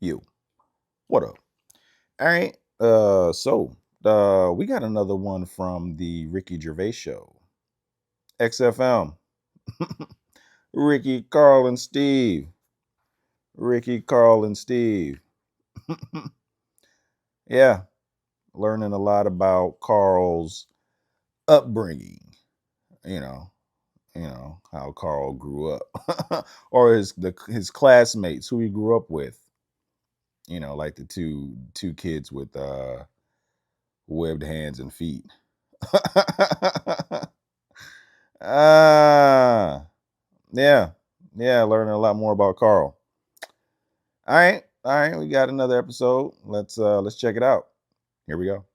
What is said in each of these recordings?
You. What up? All right. We got another one from the Ricky Gervais show. XFM. Ricky, Carl, and Steve. Ricky, Carl, and Steve. Yeah. Learning a lot about Carl's upbringing. You know how Carl grew up. Or his classmates who he grew up with. Like the two kids with webbed hands and feet. Yeah, learning a lot more about Carl. All right, we got another episode. Let's check it out. Here we go.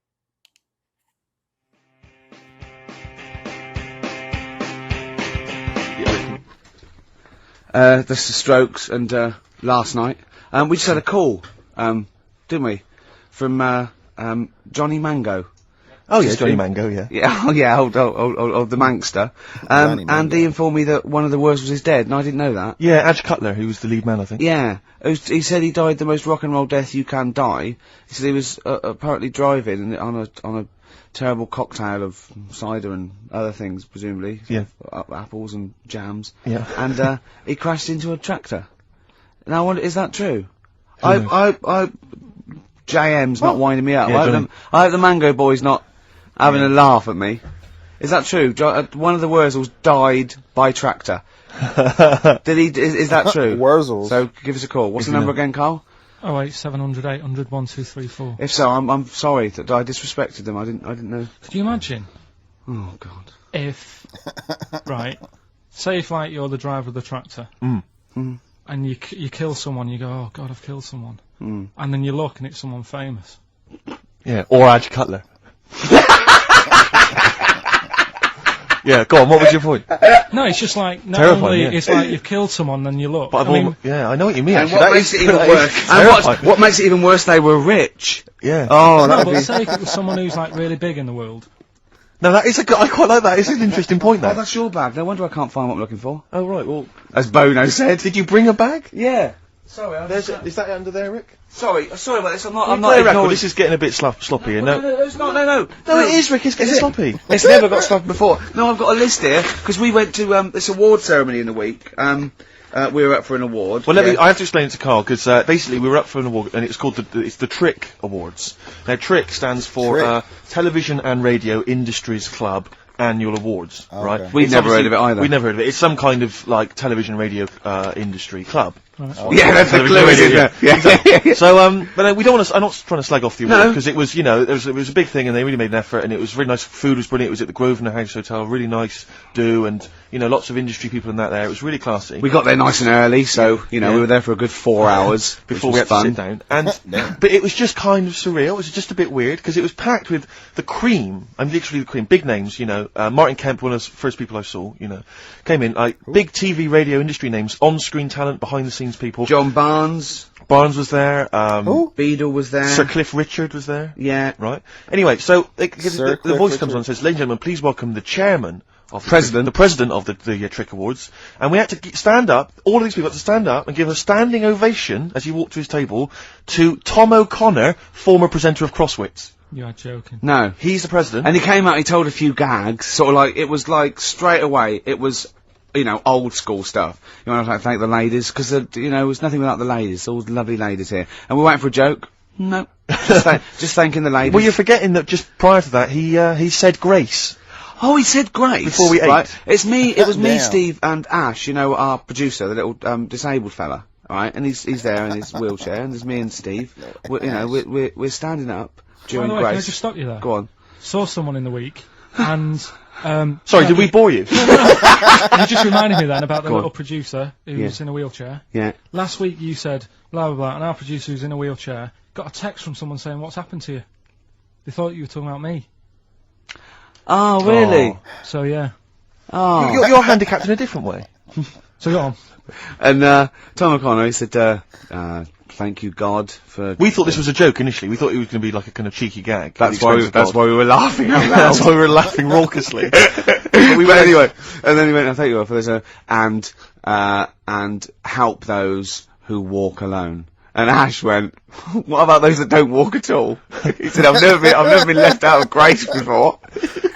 That's the Strokes, and last night we just had a call, didn't we, from Johnny Mango. Oh yeah, Johnny Mango, yeah. Yeah, oh yeah, old the Mankster. And he informed me that one of the Wurzels is dead, and I didn't know that. Yeah, Adge Cutler, who was the lead man, I think. Yeah, he said he died the most rock and roll death you can die. He said he was apparently driving on a terrible cocktail of cider and other things, presumably. Yeah. Apples and jams. Yeah. And he crashed into a tractor. Now, I wonder, is that true? JM's not winding me up. Yeah, I hope the Mango Boy's not having a laugh at me. Is that true? One of the Wurzels died by tractor. Did he? Is that true? Wurzels. So give us a call. What's the number again, Carl? 08700 800 1234. If so, I'm sorry that I disrespected them. I didn't know. Could you imagine? Oh God. If right, say if like you're the driver of the tractor, and you kill someone, you go, oh God, I've killed someone, and then you look and it's someone famous. Yeah, or Adge Cutler. Yeah, go on, what was your point? No, it's just like, not terrifying, only, yeah. it's like you've killed someone, then you look. But I know what you mean. And actually. what makes it even worse? And what makes it even worse? They were rich. Yeah. Oh, no, that'd but be. say if it was someone who's like really big in the world. No, that is I quite like that. It's an interesting point, Oh, that. that's your bag. No wonder I can't find what I'm looking for. Oh, right, well... As Bono said. Did you bring a bag? Yeah. Sorry, Is that under there, Rick? sorry about this. I'm not Well, ignoring. this is getting a bit sloppy, you know? No, it's not. No, No, it is, Rick. It's getting sloppy. It's never got sloppy before. No, I've got a list here because we went to this award ceremony in the week. We were up for an award. Well, I have to explain it to Carl, because basically we were up for an award, and it's called it's the Trick Awards. Now, Trick stands for Television and Radio Industries Club Annual Awards, right? We've never heard of it either. We've never heard of it. It's some kind of, like, television radio industry club. Yeah, that's the clue, isn't it? Yeah. Exactly. So, but we don't want to. I'm not trying to slag off the award because it was, it was a big thing, and they really made an effort, and it was really nice. Food was brilliant. It was at the Grosvenor House Hotel, really nice do, and lots of industry people in that there. It was really classy. We got there nice and early, so we were there for a good 4 hours before we had to sit down. And but it was just kind of surreal. It was just a bit weird because it was packed with the cream. I'm literally the cream. Big names, Martin Kemp, one of the first people I saw, came in like big TV radio industry names, on-screen talent, behind-the-scenes people. John Barnes was there. Beadle was there. Sir Cliff Richard was there. Yeah. Right. Anyway, so the voice comes on and says, "Ladies and gentlemen, please welcome the chairman of the president of the Trick Awards." And we had to stand up. All of these people had to stand up and give a standing ovation as he walked to his table to Tom O'Connor, former presenter of Crosswits. You're joking. No, he's the president. And he came out. He told a few gags. Sort of like it was like straight away. It was. Old school stuff. You want to thank the ladies, because, it was nothing without the ladies, all the lovely ladies here. And we're waiting for a joke? No. Just thanking the ladies. Well, you're forgetting that just prior to that, he said grace. Oh, he said grace? Before we ate. Right. It was me, Steve, and Ash, our producer, the little, disabled fella. Right? And he's there in his wheelchair, and there's me and Steve. We're standing up during By the way, grace. can I just stop you there? Go on. Saw someone in the week, and... Sorry, did we bore you? You just reminded me then about the little producer who's in a wheelchair. Yeah. Last week you said, blah, blah, blah, and our producer who's in a wheelchair got a text from someone saying, what's happened to you? They thought you were talking about me. Oh, really? Oh. So, yeah. Oh. You're handicapped in a different way. So go on. And Tom O'Connor, he said, thank you, God, for... We thought this was a joke initially. We thought it was going to be like a kind of cheeky gag. That's why we were laughing. That's why we were laughing raucously. But we went anyway. And then he went, thank you for this, and help those who walk alone. And Ash went, what about those that don't walk at all? He said, I've never been left out of grace before.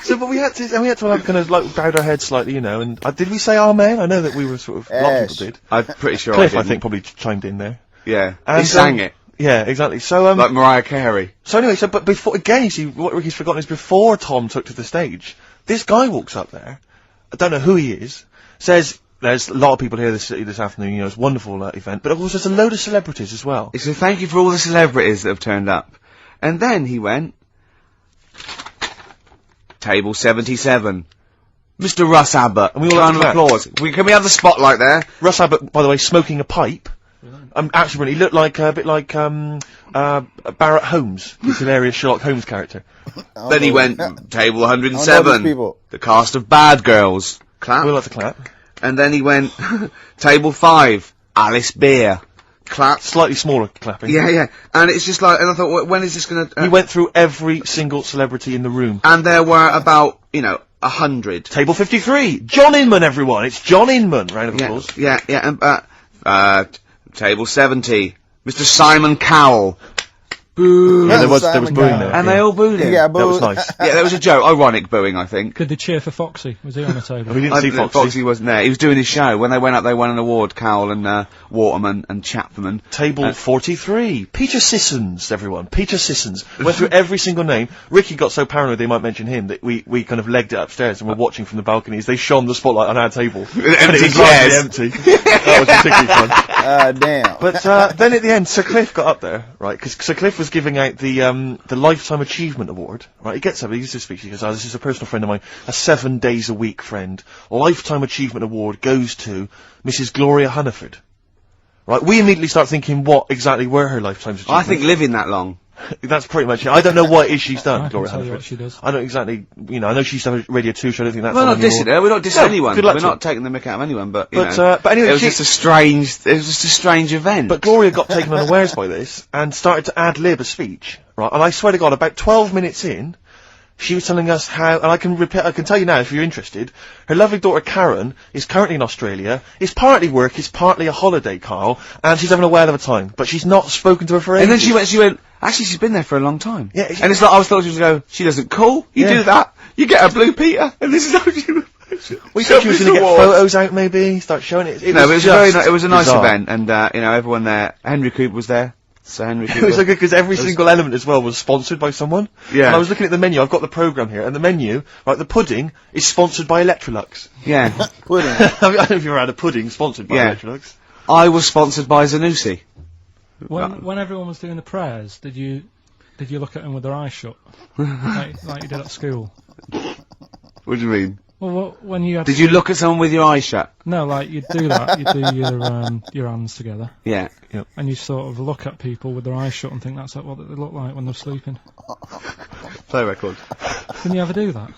So, but we had to have kind of like bowed our heads slightly, you know, and did we say amen? I know that we were sort of, a lot of people did. I'm pretty sure Cliff, I I think, probably chimed in there. Yeah. And, he sang it. Yeah, exactly. So, like Mariah Carey. So anyway, but before, again, you see, what Ricky's forgotten is before Tom took to the stage, this guy walks up there, I don't know who he is, says, there's a lot of people here this afternoon, you know, it's a wonderful event, but of course there's a load of celebrities as well. He said, thank you for all the celebrities that have turned up. And then he went, Table 77. Mr. Russ Abbott. And we all round of applause. Can we have the spotlight there? Russ Abbott, by the way, smoking a pipe. Actually, he looked like a bit like Barrett Holmes, this hilarious Sherlock Holmes character. Then he went, Table 107. The cast of Bad Girls. Clap. We like to clap. And then he went, Table 5. Alice Beer. Clap. Slightly smaller clapping. Yeah. And it's just like, and I thought, when is this gonna... he went through every single celebrity in the room. And there were about, 100. Table 53. John Inman, everyone. It's John Inman. Round of applause. Yeah. And, Table 70. Mr. Simon Cowell. Boo. Yeah, there was booing there. And they all booed him. Yeah, that was nice. Yeah, that was a joke. Ironic booing, I think. Did they cheer for Foxy? Was he on the table? We didn't see Foxy. Foxy wasn't there. He was doing his show. When they went up, they won an award, Cowell and Waterman and Chapman. Table 43. Peter Sissons, everyone. Peter Sissons. Went through every single name. Ricky got so paranoid they might mention him that we kind of legged it upstairs and were watching from the balconies. They shone the spotlight on our table. And it was largely empty. That was particularly fun. Damn. But then at the end, Sir Cliff got up there, right? Because Sir Cliff was giving out the Lifetime Achievement Award, right? He gets up, he gives a speech, he goes, this is a personal friend of mine, a 7 days a week friend. Lifetime Achievement Award goes to Mrs. Gloria Hunniford. Right? We immediately start thinking what exactly were her lifetime achievements. I think living that long. That's pretty much it. I don't know what it is she's done, I Gloria can tell you Hunniford. what she does. I don't exactly, I know she used to have a Radio 2 show, I don't think that's We're on not dissing anymore. her, we're not dissing anyone. Good luck We're to not taking the mick out of anyone, but, but anyway, it was just a strange event. But Gloria got taken unawares by this, and started to ad-lib a speech, right? And I swear to God, about 12 minutes in, she was telling us how, and I can tell you now if you're interested, her lovely daughter Karen is currently in Australia, it's partly work, it's partly a holiday, Carl, and she's having a whale of a time, but she's not spoken to her for ages. And then she went, actually she's been there for a long time. Yeah. And it's like, I thought she was going to go, she doesn't call, you do that, you get a Blue Peter, and this is how she... We thought she was going to get photos out, maybe, start showing it. It was a nice event, and, everyone there, Henry Cooper was there. So Henry It was so good because every single element as well was sponsored by someone. Yeah. And I was looking at the menu, I've got the programme here, and the menu, right, the pudding is sponsored by Electrolux. Yeah. Pudding. I don't know if you've ever had a pudding sponsored by Electrolux. I was sponsored by Zanussi. When everyone was doing the prayers, did you look at them with their eyes shut? like you did at school? What do you mean? Well, when you had Did you look at someone with your eyes shut? No, like you'd do that. You'd do your hands together. Yeah. And you sort of look at people with their eyes shut and think that's like what they look like when they're sleeping. Play record. Can you ever do that?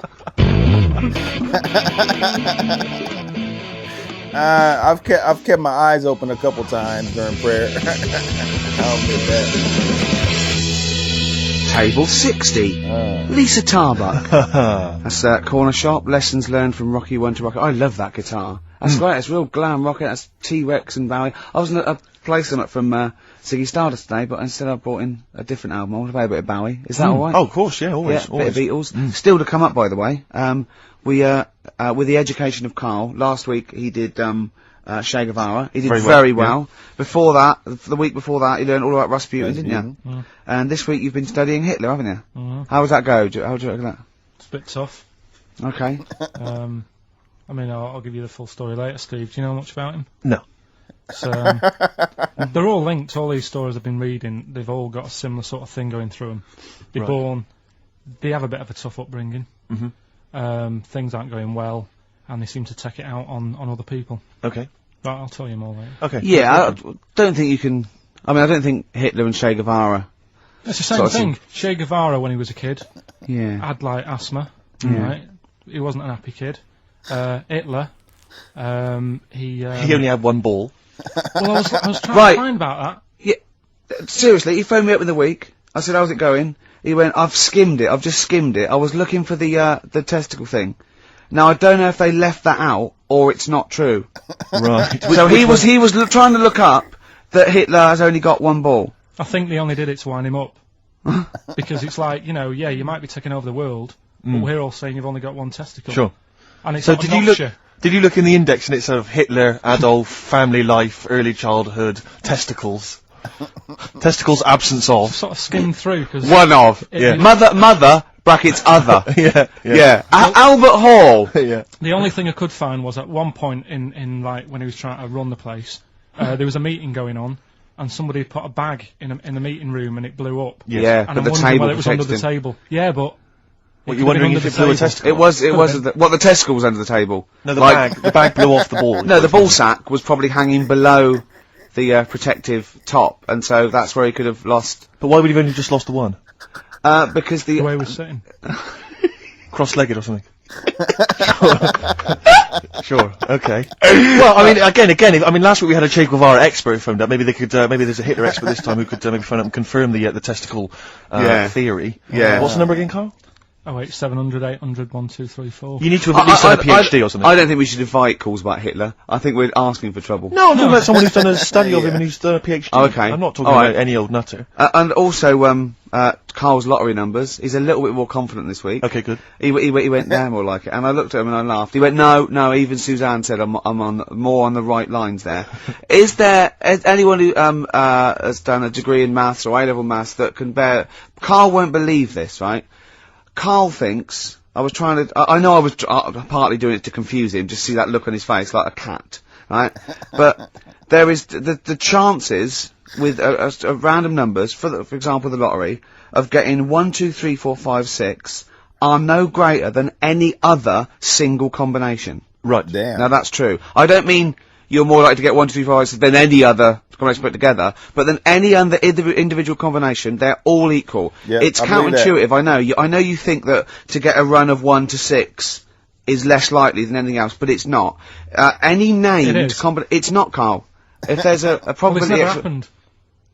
I've kept my eyes open a couple times during prayer. I'll admit that. Table 60. Lisa Tarbuck. That's Corner Shop. Lessons learned from Rocky 1 to Rocky. I love that guitar. That's great. It's real glam rock. That's T-Rex and Bowie. I was going to play some from Ziggy Stardust today, but instead I brought in a different album. I want to play a bit of Bowie. Is that alright? Oh, of course, yeah, always. Yeah, bit of Beatles. Still to come up, by the way. We with the education of Carl, last week he did Che Guevara. He did very well. Yeah. Before that, the week before that, you learned all about Rasputin, didn't you? Yeah. And this week you've been studying Hitler, haven't you? Mm-hmm. How does that go? How do you look at that? It's a bit tough. Okay. I mean, I'll give you the full story later, Steve. Do you know much about him? No. So, they're all linked. All these stories I've been reading, they've all got a similar sort of thing going through them. They have a bit of a tough upbringing. Mm-hmm. Things aren't going well, and they seem to take it out on other people. Okay. But I'll tell you more later. Okay. Yeah, I don't think you can... I mean, I don't think Hitler and Che Guevara... It's the same thing. Che Guevara, when he was a kid, had, like, asthma, right? He wasn't an happy kid. Hitler, he only had one ball. Well, I was trying to find about that. Yeah, seriously, he phoned me up in the week. I said, how's it going? He went, I've just skimmed it. I was looking for the testicle thing. Now, I don't know if they left that out, or it's not true. Right. So he was trying to look up that Hitler has only got one ball? I think they only did it to wind him up. Because it's like, you know, yeah, you might be taking over the world, but we're all saying you've only got one testicle. Sure. And it's So not did a you look? notcher. Did you look in the index and it's sort of Hitler, Adolf, family life, early childhood, testicles, testicles, absence of. Sort of skimmed through, because... One of. Yeah. Mother, brackets other. Yeah. Albert Hall. Yeah. The only thing I could find was at one point in like, when he was trying to run the place, there was a meeting going on, and somebody put a bag in the meeting room and it blew up. Yes. Yeah, And but I'm the wondering table whether it was under protects the him. table. Yeah, but... What, you're wondering if it blew a testicle? It was the testicle was under the table. No, the bag blew off the ball. No, the ball sack was probably hanging below the protective top, and so that's where he could have lost. But why would he have only just lost the one? Because The way he was sitting. Cross-legged or something? Sure, okay. Well, I mean, again, I mean, last week we had a Che Guevara expert phoned up. Maybe they could, maybe there's a Hitler expert this time who could maybe phone up and confirm the testicle theory. Yeah. What's the number again, Carl? 08700 800 1234. You need to have at least done a PhD or something. I don't think we should invite calls about Hitler. I think we're asking for trouble. No, I'm talking about someone who's done a study of him and who's done a PhD. Oh, okay. I'm not talking All about right. any old nutter. And also, Carl's lottery numbers. He's a little bit more confident this week. Okay, good. He went down more like it, and I looked at him and I laughed. He went, no. Even Suzanne said I'm on more on the right lines there. Is there anyone who has done a degree in maths or A-level maths that can bear? Carl won't believe this, right? Carl thinks I was partly doing it to confuse him, just see that look on his face like a cat, right? But there is the chances with a random numbers for example the lottery of getting 1, 2, 3, 4, 5, 6 are no greater than any other single combination. Right. Damn. Now that's true. I don't mean you're more likely to get 1, 2, 3, 4, 5 than any other combination put together, but than any other individual combination, they're all equal. Yeah, It's I believe that. counterintuitive, I know. I know you think that to get a run of 1 to 6 is less likely than anything else, but it's not. Any named is. it's not, Carl. If there's a Well, it's probability... never happened.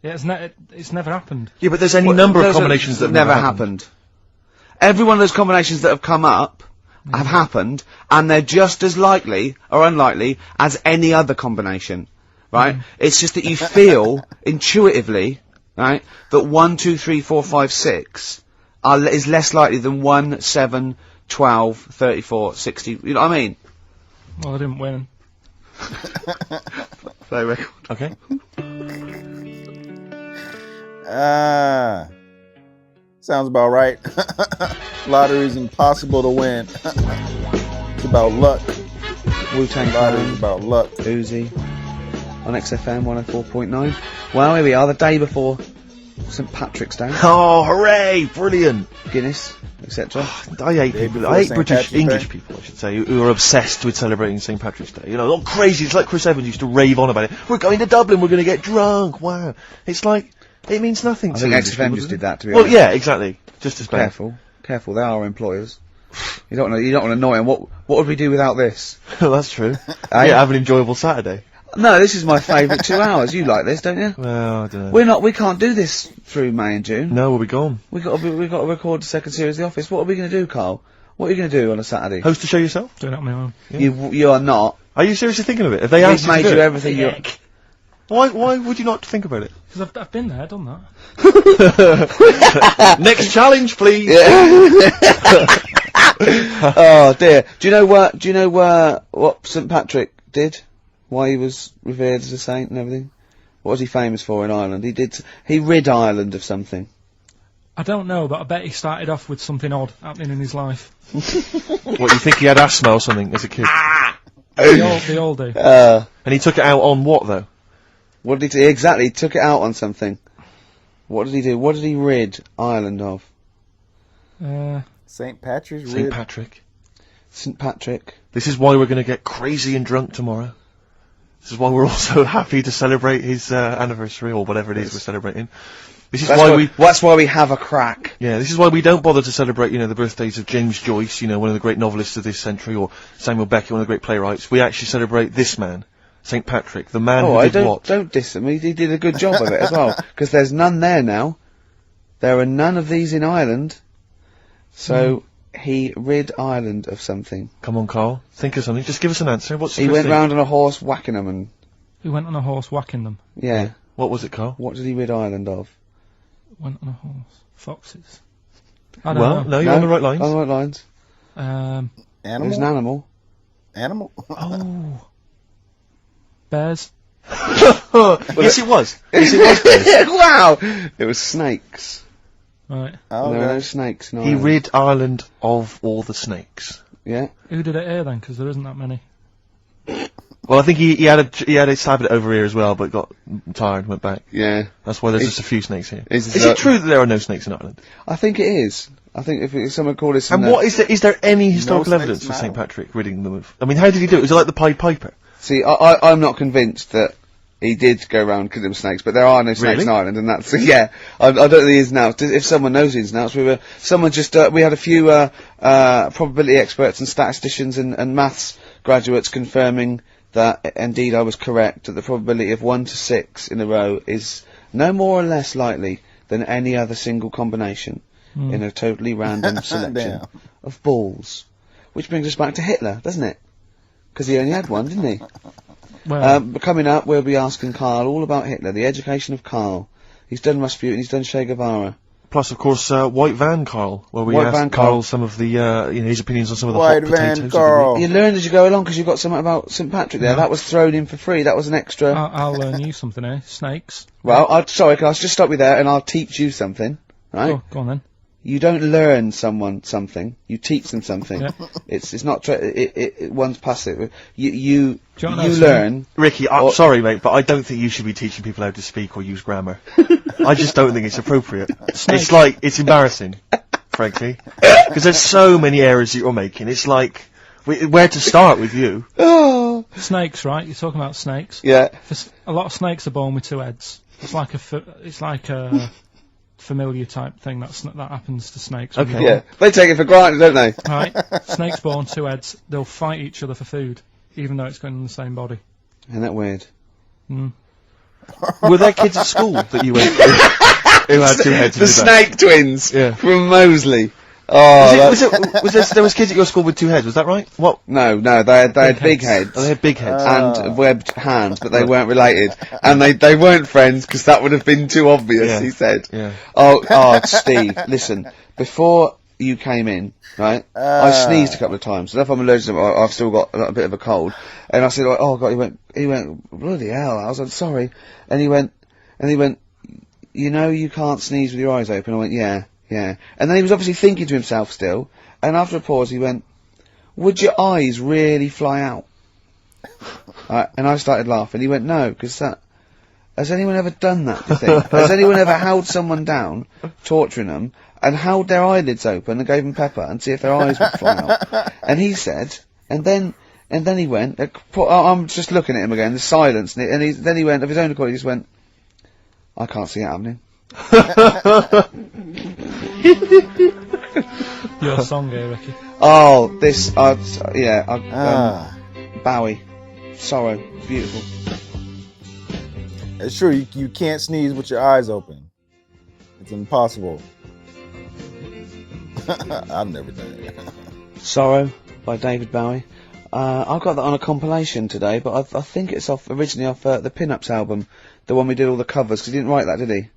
Yeah, it's never happened. Yeah, but there's any number of combinations that have never happened. Every one of those combinations that have come up have happened, and they're just as likely or unlikely as any other combination, right? It's just that you feel intuitively, right, that 1, 2, 3, 4, 5, 6 is less likely than 1, 7, 12, 34, 60. You know what I mean? Well, I didn't win. Play record. Okay. Sounds about right. Lottery's impossible to win. It's about luck. Wu-Tang Lottery's Clan, about luck. Uzi, on XFM 104.9. Well, here we are, the day before St Patrick's Day. Oh, hooray! Brilliant. Guinness, etc. I hate Day people. before I hate St. British, Patrick's English Day. people, I should say, who are obsessed with celebrating St. Patrick's Day. You know, all crazy. It's like Chris Evans used to rave on about it. We're going to Dublin. We're going to get drunk. Wow. It's like it means nothing. I to think English XFM people, just doesn't did that, to be Well, honest. yeah, exactly. Just as bad. Careful, they are our employers. You don't want to annoy them. What would we do without this? That's true. Eh? Yeah, have an enjoyable Saturday. No, this is my favourite 2 hours. You like this, don't you? Well, I don't know. We can't do this through May and June. No, we'll be gone. We've got to record the second series of The Office. What are we going to do, Carl? What are you going to do on a Saturday? Host the show yourself? Doing it on my own. You are not. Are you seriously thinking of it? Have they We've asked made you to you do it? everything you... Why would you not think about it? Because I've been there, done that. Next challenge, please. Oh dear. Do you know what St Patrick did? Why he was revered as a saint and everything? What was he famous for in Ireland? He rid Ireland of something. I don't know, but I bet he started off with something odd happening in his life. What, you think he had asthma or something as a kid? They all do. And he took it out on what, though? What did he do? Exactly, he took it out on something. What did he do? What did he rid Ireland of? St. Patrick's St. rib. Patrick. St Patrick. This is why we're going to get crazy and drunk tomorrow. This is why we're also happy to celebrate his anniversary, or whatever it is we're celebrating. This is That's why we have a crack. Yeah, this is why we don't bother to celebrate, the birthdays of James Joyce, one of the great novelists of this century, or Samuel Beckett, one of the great playwrights. We actually celebrate this man, St. Patrick, the man who did what? Don't diss him. He did a good job of it as well. Because there's none there now. There are none of these in Ireland. So he rid Ireland of something. Come on, Carl. Think of something. Just give us an answer. What's the He first went thing? round on a horse whacking them and... He went on a horse whacking them. Yeah. What was it, Carl? What did he rid Ireland of? Went on a horse. Foxes. I don't Well, know. no, you're on the right lines. On the right lines. Animal? There's an animal. Animal? Oh. Bears. Yes, it was. Yes, it was. Wow! It was snakes. Right. Oh, There are no okay. snakes in He Ireland. rid Ireland of all the snakes. Yeah. Who did it here then? Because there isn't that many. Well, I think he had a stab at it over here as well, but got tired and went back. Yeah. That's why there's just a few snakes here. Is Is it true that there are no snakes in Ireland? I think it is. I think if someone called this... And what is there any historical snakes evidence in for St. Ireland. Patrick ridding them of... I mean, how did he do it? Was it like the Pied Piper? See, I'm not convinced that he did go around killing them snakes, but there are no snakes Really? in Ireland, and that's... Yeah, I don't know the ins and outs. If someone knows the ins and outs, we had a few probability experts and statisticians and maths graduates confirming that indeed I was correct, that the probability of 1 to 6 in a row is no more or less likely than any other single combination in a totally random selection Damn. of balls. Which brings us back to Hitler, doesn't it? Because he only had one, didn't he? Well, But coming up, we'll be asking Carl all about Hitler, the education of Carl. He's done Rasputin, he's done Che Guevara. Plus, of course, White Van Carl, where we White asked Van Carl Carl. some of the, his opinions on some of the White hot Van potatoes. of the Carl. week. You learned as you go along because you've got something about St. Patrick there. Yeah. That was thrown in for free. That was an extra. I'll learn you something here. Snakes. Well, sorry, can I just stop you there and I'll teach you something, right? Oh, go on then. You don't learn someone something. You teach them something. Yeah. It's not. One's passive. You Do you want to know learn. Ricky, I'm Or- sorry, mate, but I don't think you should be teaching people how to speak or use grammar. I just don't think it's appropriate. It's embarrassing, frankly. Because there's so many errors that you're making. It's like, where to start with you? Oh. Snakes, right? You're talking about snakes. Yeah. A lot of snakes are born with two heads. It's like a familiar type thing that happens to snakes. when Okay. Yeah. They take it for granted, don't they? Right. Snakes born two heads. They'll fight each other for food, even though it's going in the same body. Isn't that weird? Were there kids at school that you went through who had two heads? The and did that? snake twins Yeah. from Moseley. Oh, There was kids at your school with two heads, was that right? What? no, they had big heads. Oh, they had big heads. And webbed hands, but they weren't related. And they weren't friends because that would have been too obvious, Yeah. he said. Yeah. Oh, Steve, listen, before you came in, right, I sneezed a couple of times. So if I'm allergic to it, I've still got a bit of a cold. And I said, oh God, he went, bloody hell. I was like, sorry. And he went, you know you can't sneeze with your eyes open. I went, yeah. And then he was obviously thinking to himself still, and after a pause he went, would your eyes really fly out? And I started laughing. He went, no, because has anyone ever done that, do you think? Has anyone ever held someone down, torturing them, and held their eyelids open and gave them pepper and see if their eyes would fly out? And he said, and then he went, I'm just looking at him again, there's silence, then he went, of his own accord, he just went, I can't see it happening. Your song here, Ricky. Oh, this, Bowie. Sorrow. It's beautiful. It's true. You can't sneeze with your eyes open. It's impossible. I've never done it. Sorrow by David Bowie. I got that on a compilation today, but I think it's originally off the Pin-Ups album, the one we did all the covers, because he didn't write that, did he?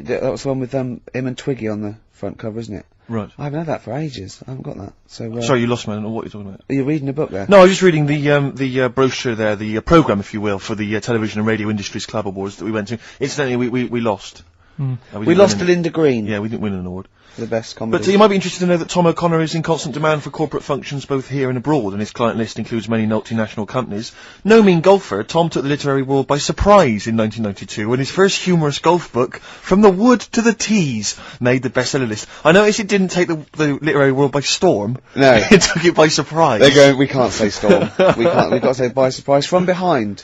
That was the one with him and Twiggy on the front cover, isn't it? Right. I haven't had that for ages. I haven't got that. So Sorry, you lost me. I don't know what you're talking about. are you reading a book there? No, I was just reading the brochure there, the programme, if you will, for the Television and Radio Industries Club Awards that we went to. Incidentally, we lost. We lost to Linda Green Yeah, we didn't win an award. for the best comedy. But you might be interested to know that Tom O'Connor is in constant demand for corporate functions both here and abroad, and his client list includes many multinational companies. No mean golfer, Tom took the literary world by surprise in 1992 when his first humorous golf book, From the Wood to the Tees, made the bestseller list. I noticed it didn't take the literary world by storm. No. It took it by surprise. They're going, we can't say storm. We've got to say by surprise from behind.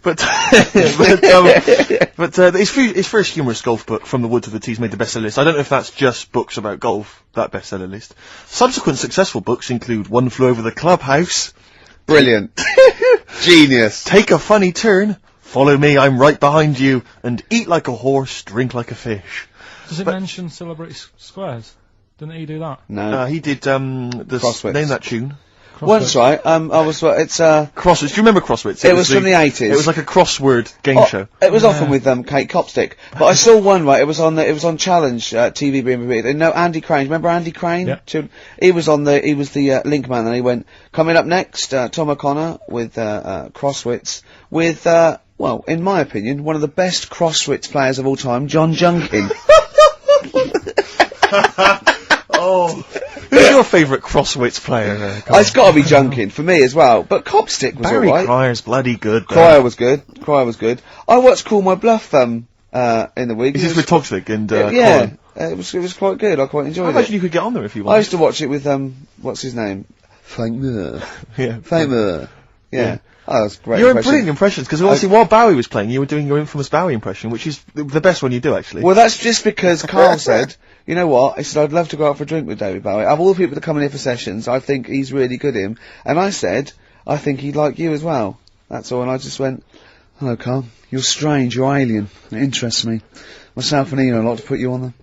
But his first humorous golf book, From the Wood to the Tees, made the bestseller list. I don't know if that's just books about golf, that bestseller list. Subsequent successful books include One Flew Over the Clubhouse, Brilliant. Genius. Take a Funny Turn, Follow Me, I'm Right Behind You, and Eat Like a Horse, Drink Like a Fish. Does it mention Celebrity Squares? Didn't he do that? No. He did Crosswits. Name That Tune. Once, right? I was. It's Crosswords. Do you remember Crosswords? It was from the 80s. It was like a crossword game show. It was often with Kate Copstick, but I saw one, right? It was on Challenge TV being repeated. No, Andy Crane. Remember Andy Crane? Yeah. He was the link man, and he went, coming up next, Tom O'Connor with Crosswits with well, in my opinion, one of the best Crosswits players of all time, John Junkin. Oh. Who's your favourite Crosswits player? It's got to be Junkin for me as well. But Copstick was Barry alright. Cryer's bloody good. Cryer was good. I watched Call My Bluff in the week. Is this with Toxic and yeah, Colin? it was quite good. I quite enjoyed I it. imagine you could get on there if you I wanted. used to watch it with what's his name? Famer. Yeah. Famer. Yeah. Oh, that's great. You're impression. brilliant impressions, because obviously while Bowie was playing, you were doing your infamous Bowie impression, which is the best one you do, actually. Well, that's just because Carl said, you know what? He said, I'd love to go out for a drink with David Bowie. Of all the people that come in here for sessions, I think he's really good him. And I said, I think he'd like you as well. That's all. And I just went, hello, Carl. You're strange. You're alien. It interests me. Myself and Ian would like to put you on them.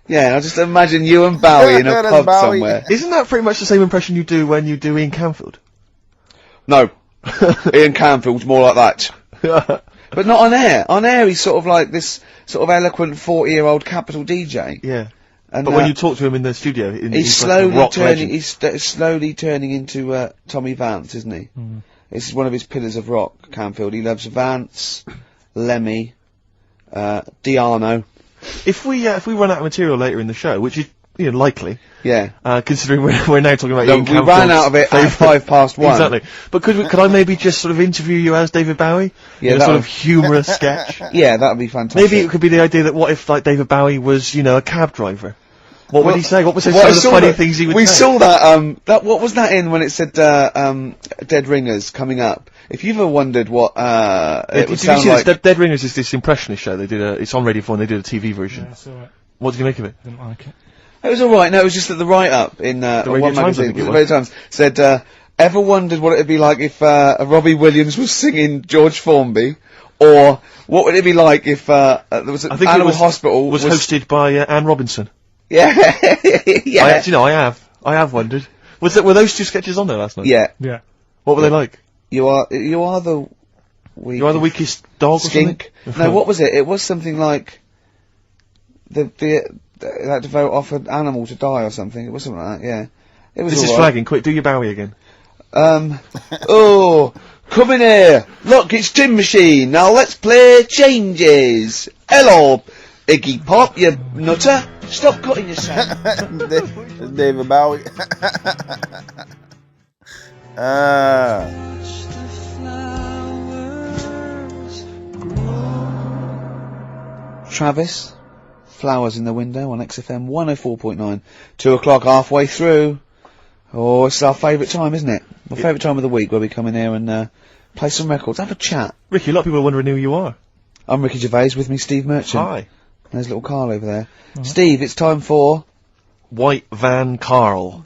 Yeah, I just imagine you and Bowie in a That's pub Bowie. somewhere. Isn't that pretty much the same impression you do when you do Ian Canfield? No. Ian Canfield's more like that. But not on air. On air, he's sort of like this sort of eloquent 40-year-old capital DJ. Yeah. And, But when you talk to him in the studio, he's like a rock legend. he's slowly turning into Tommy Vance, isn't he? Mm. This is one of his pillars of rock, Canfield. He loves Vance, Lemmy, Diano. If we run out of material later in the show, which is likely, Yeah. considering we're now talking about No, Ian we Canfield's ran out of it at favourite- 1:05. Exactly. But could I maybe just sort of interview you as David Bowie? Yeah, in a that sort would- of humorous sketch. Yeah, that would be fantastic. Maybe it could be the idea that what if like David Bowie was a cab driver? What would he say? What was some Well, I of the saw funny that- things he would We say? saw that, what was that in when it said, Dead Ringers coming up? If you've ever wondered what, it Did would you sound see like... this? Dead Ringers is this impressionist show. They did it's on Radio 4 and they did a TV version. Yeah, I saw it. What did you make of it? Didn't like it. It was alright, no, it was just that the write-up in, Radio one Times, I magazine, think it the was. Radio Times, said, ever wondered what it'd be like if, Robbie Williams was singing George Formby? Or, what would it be like if, there was an I think Animal it Hospital was hosted by Anne Robinson. Yeah, yeah. I have wondered. Were those two sketches on there last night? Yeah. Yeah. What were they like? You are the weakest. You are the weakest dog skink. or something? No, what was it? It was something like they had to vote off an animal to die or something. It was something like that. Yeah, it was. This is alright. flagging. Quick, do your Bowie again. Oh, come in here. Look, it's Tin Machine. Now let's play Changes. Hello, Iggy Pop, you nutter. Stop cutting yourself. David Bowie. Travis, Flowers in the Window on XFM 104.9. 2 o'clock, halfway through. Oh, it's our favourite time, isn't it? My favourite time of the week where we come in here and play some records, have a chat. Ricky, a lot of people are wondering who you are. I'm Ricky Gervais, with me Steve Merchant. Hi. There's little Carl over there. Steve, it's time for... White Van Carl.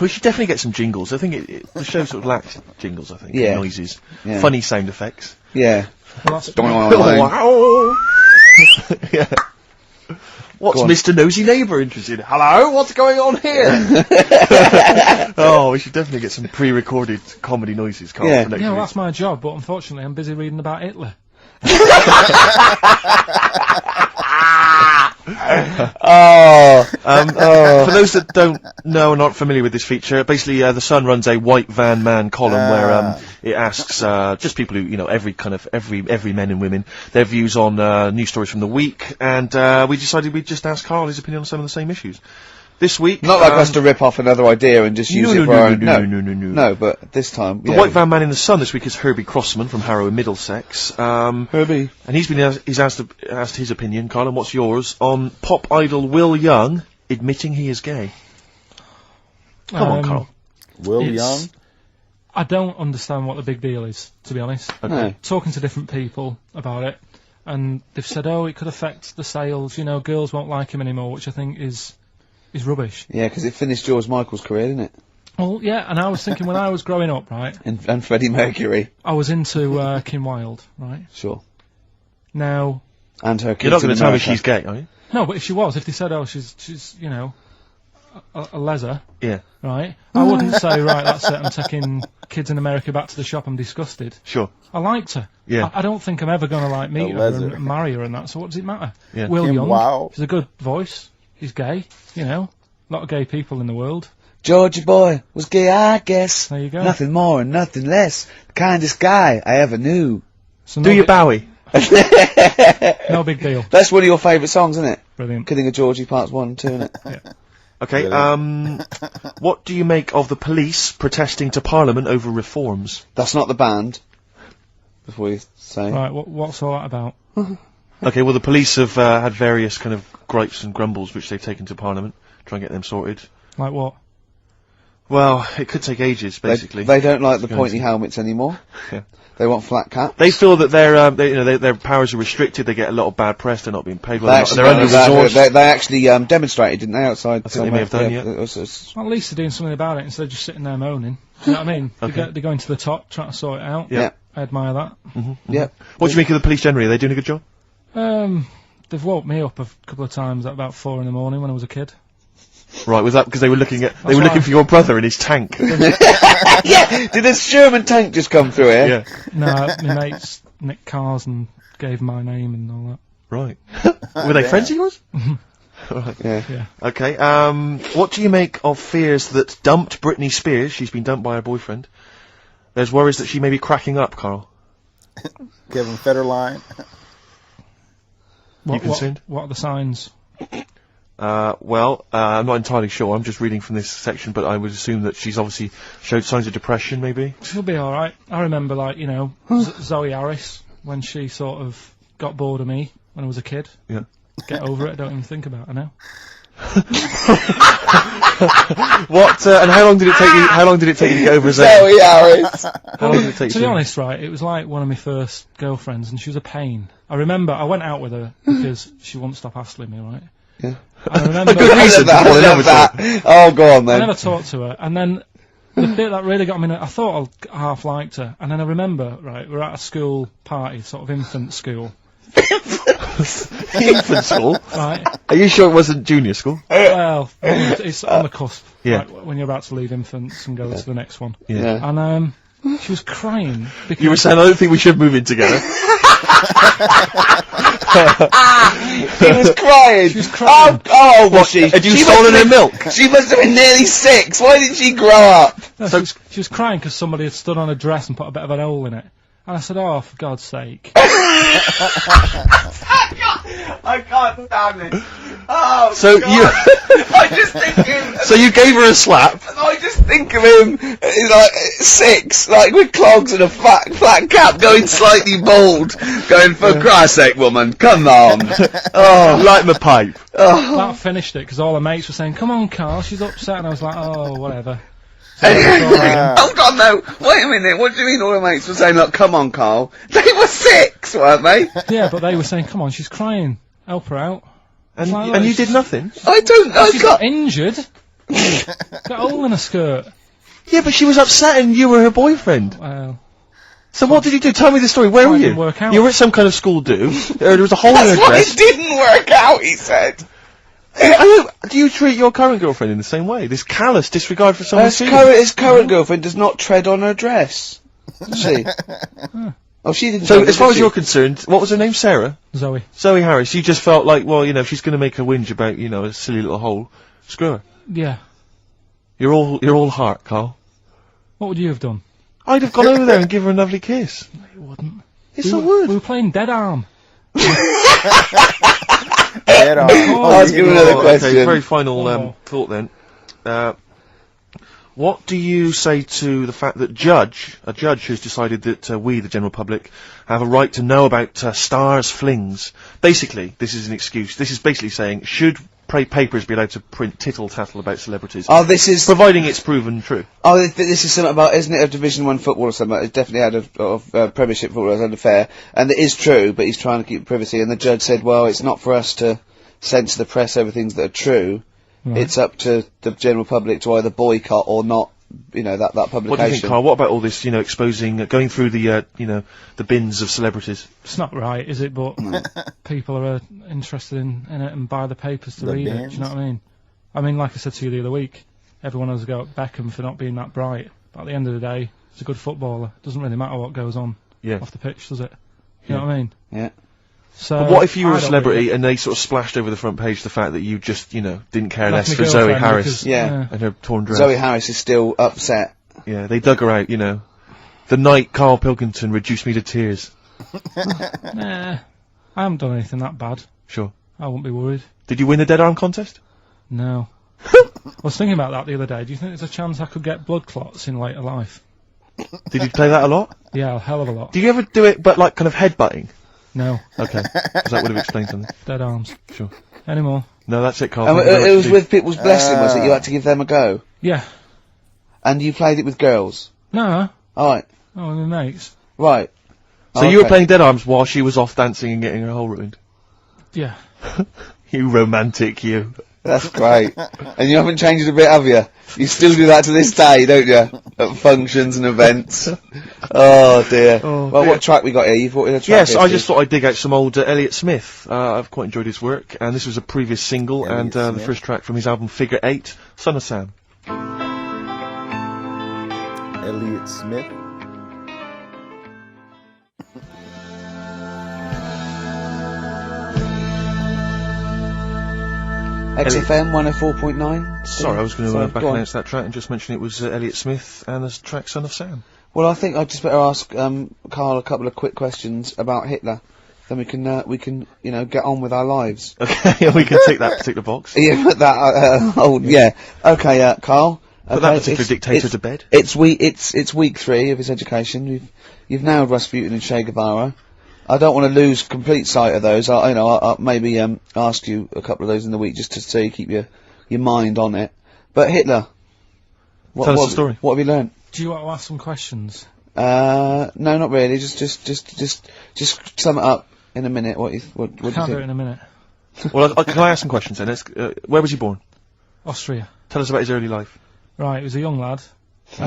We should definitely get some jingles. I think the show sort of lacks jingles, I think. Yeah. Noises. Yeah. Funny sound effects. Yeah. Well, that's Wow. Yeah. What's Go on. Mr. Nosy Neighbour interested in? Hello? What's going on here? Oh, we should definitely get some pre-recorded comedy noises, Carl, Yeah. for next yeah, well, week. that's my job, but unfortunately I'm busy reading about Hitler. For those that don't know and aren't familiar with this feature, basically The Sun runs a White Van Man column where it asks just people who, every men and women, their views on news stories from the week, and we decided we'd just ask Carl his opinion on some of the same issues. This week... Not like us to rip off another idea and just use it for our own... No. No, but this time... The White Van Man in the Sun this week is Herbie Crossman from Harrow in Middlesex. Herbie. And he's asked his opinion, Carl, and what's yours, on pop idol Will Young admitting he is gay. Come on, Carl. Will It's- Young. I don't understand what the big deal is, to be honest. No. Talking to different people about it, and they've said, oh, it could affect the sales, girls won't like him anymore, which I think is rubbish. Yeah, because it finished George Michael's career, didn't it? Well, yeah, and I was thinking when I was growing up, right, And Freddie Mercury. I was into Kim Wilde, right? Sure. Now, And her kids You're not going in to tell me America. she's gay, are you? no, but if she was, if they said, oh, she's a leather, Yeah. right? I wouldn't say, right, that's it, I'm taking kids in America back to the shop, I'm disgusted. Sure. I liked her. Yeah. I don't think I'm ever going to, like, meet her leather. and marry her and that, so what does it matter? Yeah. Will Kim Young, Wilde. she's a good voice, he's gay, you know, a lot of gay people in the world. Georgie boy was gay, I guess. There you go. Nothing more and nothing less. The kindest guy I ever knew. So Do no your big- Bowie. No big deal. That's one of your favourite songs, isn't it? Brilliant. Kidding of Georgie Parts 1 and 2, isn't it? Okay, what do you make of the police protesting to Parliament over reforms? That's not the band. Before you say. Right, what's all that about? Okay, well, the police have had various kind of gripes and grumbles which they've taken to Parliament, try and get them sorted. Like what? Well, it could take ages, basically. They don't like the Going pointy to- helmets anymore. Yeah. They want flat caps. They feel that their powers are restricted. They get a lot of bad press. They're not being paid well. They They're under resourced. They actually demonstrated, didn't they, outside? I think they may have done, yeah. It was Well, at least they're doing something about it instead of just sitting there moaning. You know what I mean? Okay. They're going to the top, trying to sort it out. Yeah. I admire that. yeah. What do you make of the police generally? Are they doing a good job? They've woke me up a couple of times at about 4 in the morning when I was a kid. Right, was that because they were looking right. for your brother in his tank? Yeah! Did a Sherman tank just come through here? Yeah. No, my mates nicked cars and gave my name and all that. Right. Were they friends of yours? Right. Yeah. Yeah. Okay, what do you make of fears that dumped Britney Spears, she's been dumped by her boyfriend, there's worries that she may be cracking up, Carl? Kevin Federline. You concerned? What are the signs? Well, I'm not entirely sure, I'm just reading from this section, but I would assume that she's obviously showed signs of depression, maybe? She'll be alright. I remember, like, you know, Zoe Harris, when she sort of got bored of me when I was a kid. Yeah. Get over it, don't even think about it now. What, and how long did it take you to get over Zoe? Zoe Harris! How long did it take To you be honest, right, it was like one of my first girlfriends, and she was a pain. I remember I went out with her because she wouldn't stop hassling me, right? Yeah. And I remember good reason to fall in love with that. Oh, go on I then. never talked to her, and then the bit that really got me, I thought I half liked her, and then I remember, right, we're at a school party, sort of infant school, Infant school? right? Are you sure it wasn't junior school? Well, it's on the cusp, Yeah. right, when you're about to leave infants and go to the next one. Yeah. And she was crying because You were saying, I don't think we should move in together. She was crying. She was crying. Oh, was she? Had you She stolen must her have milk? been- She must have been nearly 6. Why didn't she grow up? No, she was crying because somebody had stood on a dress and put a bit of an hole in it. And I said, oh, for God's sake. I can't stand it. Oh, So God. you, I just think of him. so you gave her a slap. I just think of him, like 6, like with clogs and a flat cap, going slightly bald, going, for Christ's sake, woman, come on. Oh, light my pipe. That finished it because all her mates were saying, come on, Carl, she's upset. And I was like, oh, whatever. So it's all right. Hold on, no. Wait a minute. What do you mean all the mates were saying, like, come on, Carl? They were 6, weren't they? Yeah, but they were saying, come on, she's crying. Help her out. And, Like, and you look, did nothing? I don't know. She got injured. Got a hole in her skirt. Yeah, but she was upset and you were her boyfriend. Well, So what did you do? Tell me the story. Where Oh, were it you? didn't work out. You were at some kind of school do. There was a hole in That's her why dress. it didn't work out, he said. Do you treat your current girlfriend in the same way? This callous disregard for someone's His feelings? current girlfriend does not tread on her dress. Does she? Oh, she didn't. So, tread, as far did as she? you're concerned, what was her name? Sarah? Zoe. Zoe Harris. You just felt like, well, you know, if she's going to make a whinge about, you know, a silly little hole, screw her. Yeah. You're all heart, Carl. What would you have done? I'd have gone over there and give her a lovely kiss. You wouldn't. Yes, I would. We were playing Dead Arm. Dead on. Ask him another Oh, question. okay, very final Oh. thought then. What do you say to the fact that a judge has decided that we, the general public, have a right to know about stars' flings? Basically, this is an excuse. This is basically saying, should papers be allowed to print tittle-tattle about celebrities? Oh, this is. Providing it's proven true. Oh, this is something about, isn't it, a Division 1 football or something? It's definitely had a Premiership football as an affair, and it is true, but he's trying to keep privacy. And the judge said, well, it's not for us to censor the press over things that are true. Right. It's up to the general public to either boycott or not, you know, that publication. What do you think, Carl? What about all this, you know, exposing, going through the, you know, the bins of celebrities? It's not right, is it? But people are interested in it and buy the papers to The read it. Do bins? you know what I mean? I mean, like I said to you the other week, everyone has a go at Beckham for not being that bright. But at the end of the day, he's a good footballer. Doesn't really matter what goes on off the pitch, does it? You know what I mean? Yeah. So But what if you were I a don't celebrity really- and they sort of splashed over the front page the fact that you just, didn't care Left less my for Zoe girlfriend Harris because- Yeah. and her torn dress? Zoe Harris is still upset. Yeah, they dug her out, The night Carl Pilkington reduced me to tears. Nah, I haven't done anything that bad. Sure. I wouldn't be worried. Did you win the dead arm contest? No. I was thinking about that the other day. Do you think there's a chance I could get blood clots in later life? Did you play that a lot? Yeah, a hell of a lot. Did you ever do it, but like kind of headbutting? No, Okay, 'cause that would have explained something. dead arms. Sure. Anymore? No, that's it, Carl. And Thank you very it much was indeed. with people's blessing, was it? You had to give them a go. Yeah. And you played it with girls. No. Alright. Oh, my mates. Right. So you were playing dead arms while she was off dancing and getting her hole ruined. Yeah. You romantic, you. That's great. And you haven't changed a bit, have you? You still do that to this day, don't you? At functions and events. Oh dear. Oh, Well, dear. what track we got here? You brought in a track. Yes, here, I Steve. just thought I'd dig out some old Elliott Smith. I've quite enjoyed his work, and this was a previous single, Elliott and the Smith. first track from his album Figure 8, Son of Sam. Elliott Smith. XFM 104.9. Sorry, I was going to Sorry, back go on. announce that track and just mention it was Elliott Smith and the track Son of Sam. Well, I think I'd just better ask Carl a couple of quick questions about Hitler. Then we can get on with our lives. Okay, we can tick that particular box. Yeah, put that. Yeah. Okay, Carl. Put okay, that particular it's- dictator it's- to bed. It's week 3 of his education. You've nailed Rasputin and Che Guevara. I don't want to lose complete sight of those. I'll maybe ask you a couple of those in the week just to so you keep your mind on it. But Hitler. Tell us the story. What have you learnt? Do you want to ask some questions? No, not really. Just sum it up in a minute. What do you Can't do it think? in a minute. Well, can I ask some questions then? Where was he born? Austria. Tell us about his early life. Right, he was a young lad. He,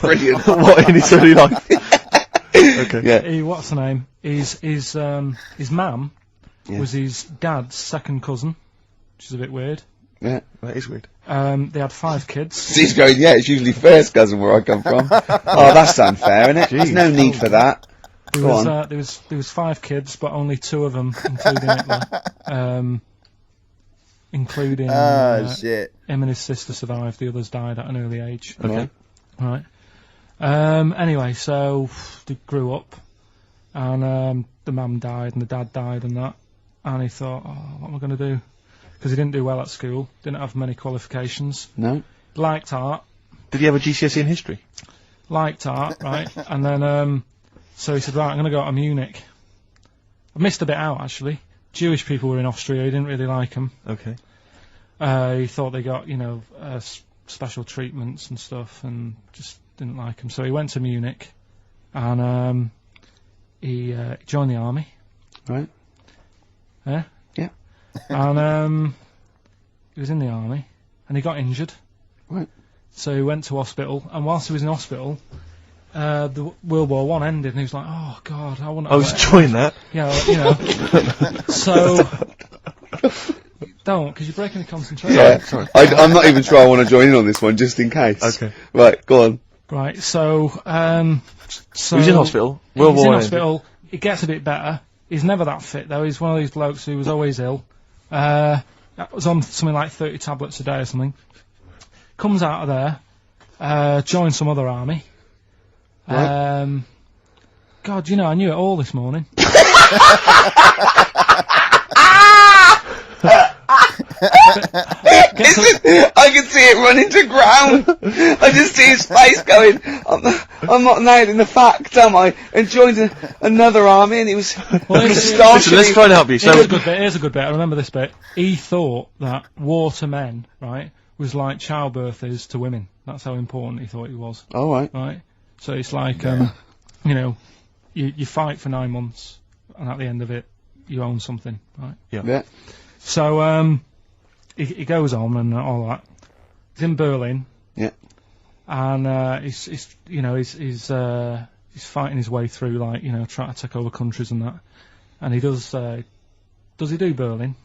Brilliant. What in his early life? Okay. Yeah. what's the name? His mum Yeah. was his dad's second cousin, which is a bit weird. Yeah. That is weird. They had 5 kids. He's going, yeah, it's usually first cousin where I come from. Oh, that's unfair, isn't it? There's no need for that. Go on. There was 5 kids, but only 2 of them, including Hitler, including Shit. him and his sister survived. The others died at an early age. Okay. Right. Anyway, so they grew up, and the mum died and the dad died and that, and he thought, oh, what am I going to do? Because he didn't do well at school, didn't have many qualifications, No? liked art, Did he have a GCSE in history? right? And then, so he said, right, I'm going to go to Munich. I missed a bit out, actually. Jewish people were in Austria, he didn't really like them. Okay. He thought they got, special treatments and stuff, and just didn't like them. So he went to Munich, and he joined the army. Right. Yeah? Yeah. And he was in the army, and he got injured. Right. So he went to hospital, and whilst he was in hospital, the World War One ended, and he was like, "Oh God, I want to." I was enjoying that. Yeah, So don't, because you're breaking the concentration. Yeah. Sorry. I'm not even sure I want to join in on this one, just in case. Okay. Right, go on. Right. So He was in hospital. He World was in War ended. hospital. He gets a bit better. He's never that fit though. He's one of these blokes who was always ill. Was on something like 30 tablets a day or something. Comes out of there, joins some other army. Right. God, I knew it all this morning. I can see it running to ground. I just see his face going, I'm not nailing the fact, am I? And joined another army, and he was Listen, let's try and help you. So, Here's a good bit. I remember this bit. He thought that war to men, right, was like childbirth is to women. That's how important he thought it was. All right. Right? So it's like, you fight for 9 months, and at the end of it, you own something, right? Yeah. So, he goes on and all that. He's in Berlin. Yeah. And, he's fighting his way through, trying to take over countries and that. And he does he do Berlin?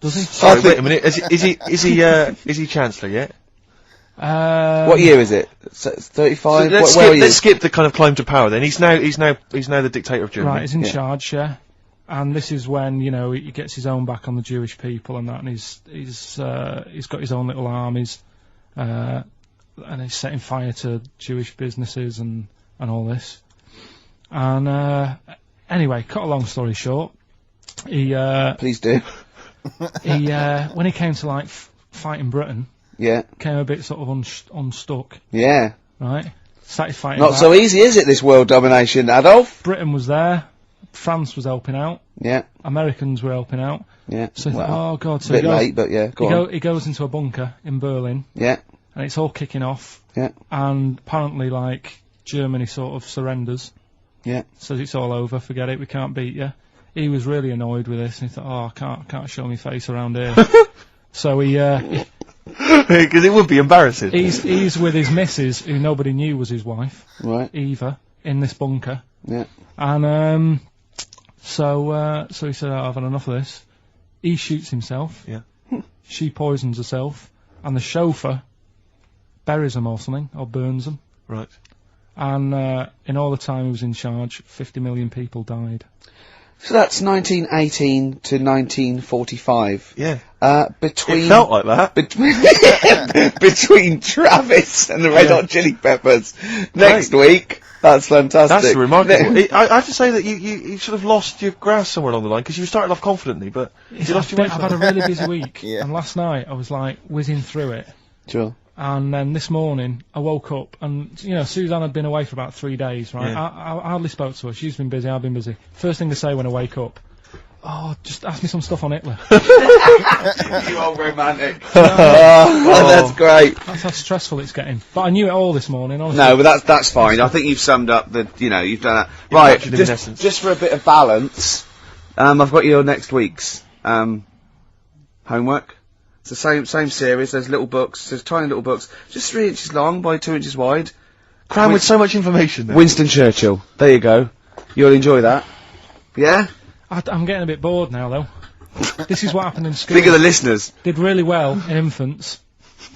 Does he? Sorry, wait a minute. Is he Chancellor yet? What year is it? 35? Let's skip the kind of climb to power then. He's now the dictator of Germany. Right, he's in charge, yeah. And this is when, you know, he gets his own back on the Jewish people and that, and he's got his own little armies, and he's setting fire to Jewish businesses and all this. And anyway, cut a long story short, he Please do. he when he came to like fighting Britain, Yeah. came a bit sort of unstuck, Yeah. right? Started fighting. Not back. so easy, is it, this world domination, Adolf? Britain was there, France was helping out, Yeah. Americans were helping out. Yeah. So he Well, thought, oh god, so a bit late, but yeah, go on. he goes into a bunker in Berlin, Yeah. and it's all kicking off, Yeah. and apparently, like, Germany sort of surrenders, Yeah. says it's all over, forget it, we can't beat you. He was really annoyed with this, and he thought, oh, I can't show my face around here. So Because it would be embarrassing. he's with his missus, who nobody knew was his wife, Right. Eva, in this bunker, Yeah. and so he said, oh, I've had enough of this. He shoots himself. Yeah. She poisons herself, and the chauffeur buries him or something, or burns him. Right. And in all the time he was in charge, 50 million people died. So that's 1918 to 1945. Yeah. Between It felt like that. between Travis and the Red Hot Chili Peppers next week. That's fantastic. That's remarkable. I have to say that you sort of lost your grasp somewhere along the line, because you started off confidently, but you lost your way. I've had a really busy week, Yeah. and last night I was like whizzing through it. Sure. And then this morning I woke up, and you know, Suzanne had been away for about 3 days, right? Yeah. I hardly spoke to her. She's been busy, I've been busy. First thing to say when I wake up, oh, just ask me some stuff on Hitler. You old romantic. That's great. That's how stressful it's getting. But I knew it all this morning, honestly. No, but that's fine. I think you've summed up the, you've done that. Right, captured it in essence. just for a bit of balance, I've got your next week's, homework. It's the same series, there's little books, there's tiny little books, just 3 inches long by 2 inches wide. Crammed with so much information there. Winston Churchill. There you go. You'll enjoy that. Yeah? I'm getting a bit bored now, though. This is what happened in school. Think of the listeners. Did really well in infants.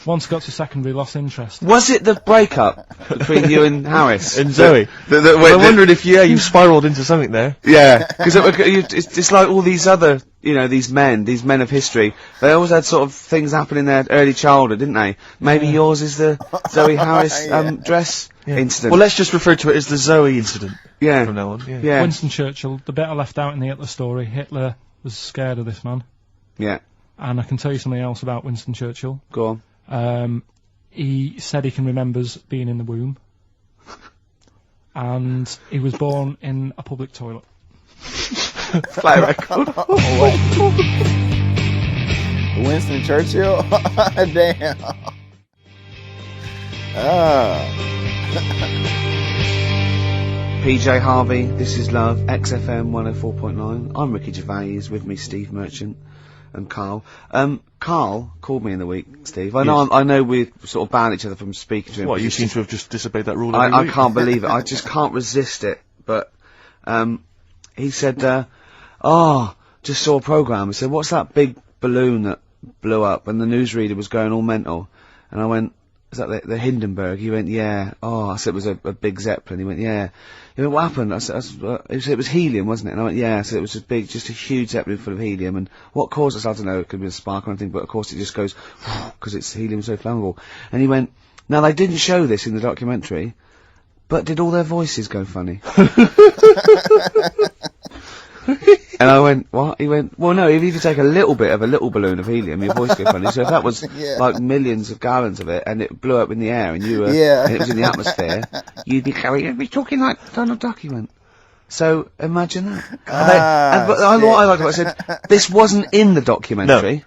Once got to secondary, lost interest. Was it the breakup between you and Harris? And Zoe. I wondered if, you spiralled into something there. Yeah, because it's like all these other, these men of history, they always had sort of things happen in their early childhood, didn't they? Maybe yours is the Zoe Harris dress incident. Well, let's just refer to it as the Zoe incident Yeah. from now on. Yeah. Yeah. Winston Churchill, the bit I left out in the Hitler story, Hitler was scared of this man. Yeah. And I can tell you something else about Winston Churchill. Go on. He said he can remembers being in the womb. And he was born in a public toilet. Play a record. Winston Churchill? Damn. PJ Harvey, this is Love, XFM 104.9. I'm Ricky Gervais, with me Steve Merchant and Carl. Carl called me in the week, Steve. I know we sort of banned each other from speaking to him. What, you seem to have just disobeyed that rule I every week. can't believe it. I just can't resist it. But he said, just saw a programme. He said, what's that big balloon that blew up? And the newsreader was going all mental. And I went, is that the Hindenburg? He went, yeah. Oh, I said it was a big Zeppelin. He went, yeah. He went, what happened? I said, it was helium, wasn't it? And I went, yeah. I said it was just a huge Zeppelin full of helium. And what caused us, I don't know, it could be a spark or anything, but of course it just goes, because it's helium so flammable. And he went, now they didn't show this in the documentary, but did all their voices go funny? And I went, what? He went, well, no, if you take a little bit of a little balloon of helium, your voice goes funny. So if that was like millions of gallons of it, and it blew up in the air, and you were, and it was in the atmosphere, you'd be talking like Donald Duck. He went. So imagine that. What I liked about it, I said, this wasn't in the documentary.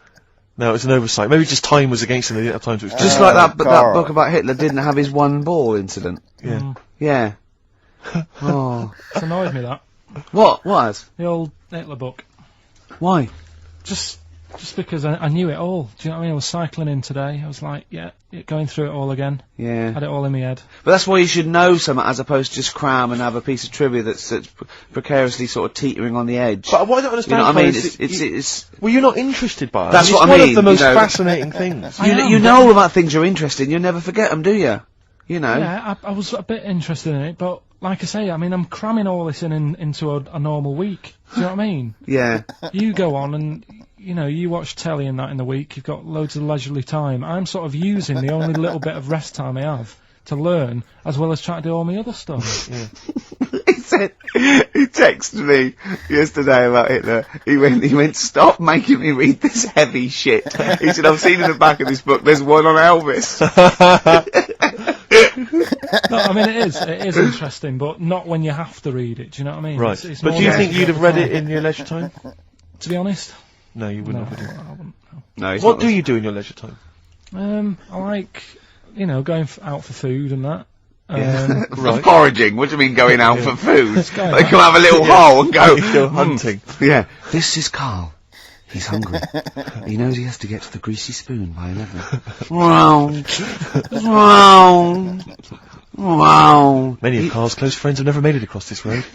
No, it's an oversight. Maybe just time was against him. They didn't have time to explain. Just like that book about Hitler didn't have his one ball incident. Yeah. Yeah. Oh. It's annoyed me, that. What? What? The old Hitler book. Why? Just Just because I knew it all. Do you know what I mean? I was cycling in today. I was like, going through it all again. Yeah. Had it all in my head. But that's why you should know something as opposed to just cram and have a piece of trivia that's precariously sort of teetering on the edge. But what I don't understand, you know what I mean? Carl, It's well, you're not interested by it. That's it's what I one mean, of the most you know. fascinating things. you know all about things you're interested in. You never forget them, do you? You know. Yeah, I was a bit interested in it, but like I say, I mean, I'm cramming all this into a normal week. Do you know what I mean? Yeah. You go on and, you know, you watch telly and that in the week, you've got loads of leisurely time. I'm sort of using the only little bit of rest time I have to learn, as well as trying to do all my other stuff. He texted me yesterday about Hitler. He went, stop making me read this heavy shit. He said, I've seen in the back of this book, there's one on Elvis. No, I mean, it is interesting, but not when you have to read it, do you know what I mean? Right. It's But more do you like- think you'd have read it in your leisure time? To be honest, No, you wouldn't no, have. I wouldn't. No, he's What not do you do in your leisure time? I like, you know, going out for food and that. For foraging? What do you mean going out for food? going They out. can have a little hole and go, Go hunting. Yeah. This is Carl. He's hungry. He knows he has to get to the greasy spoon by 11. Wow. Many of Carl's close friends have never made it across this road.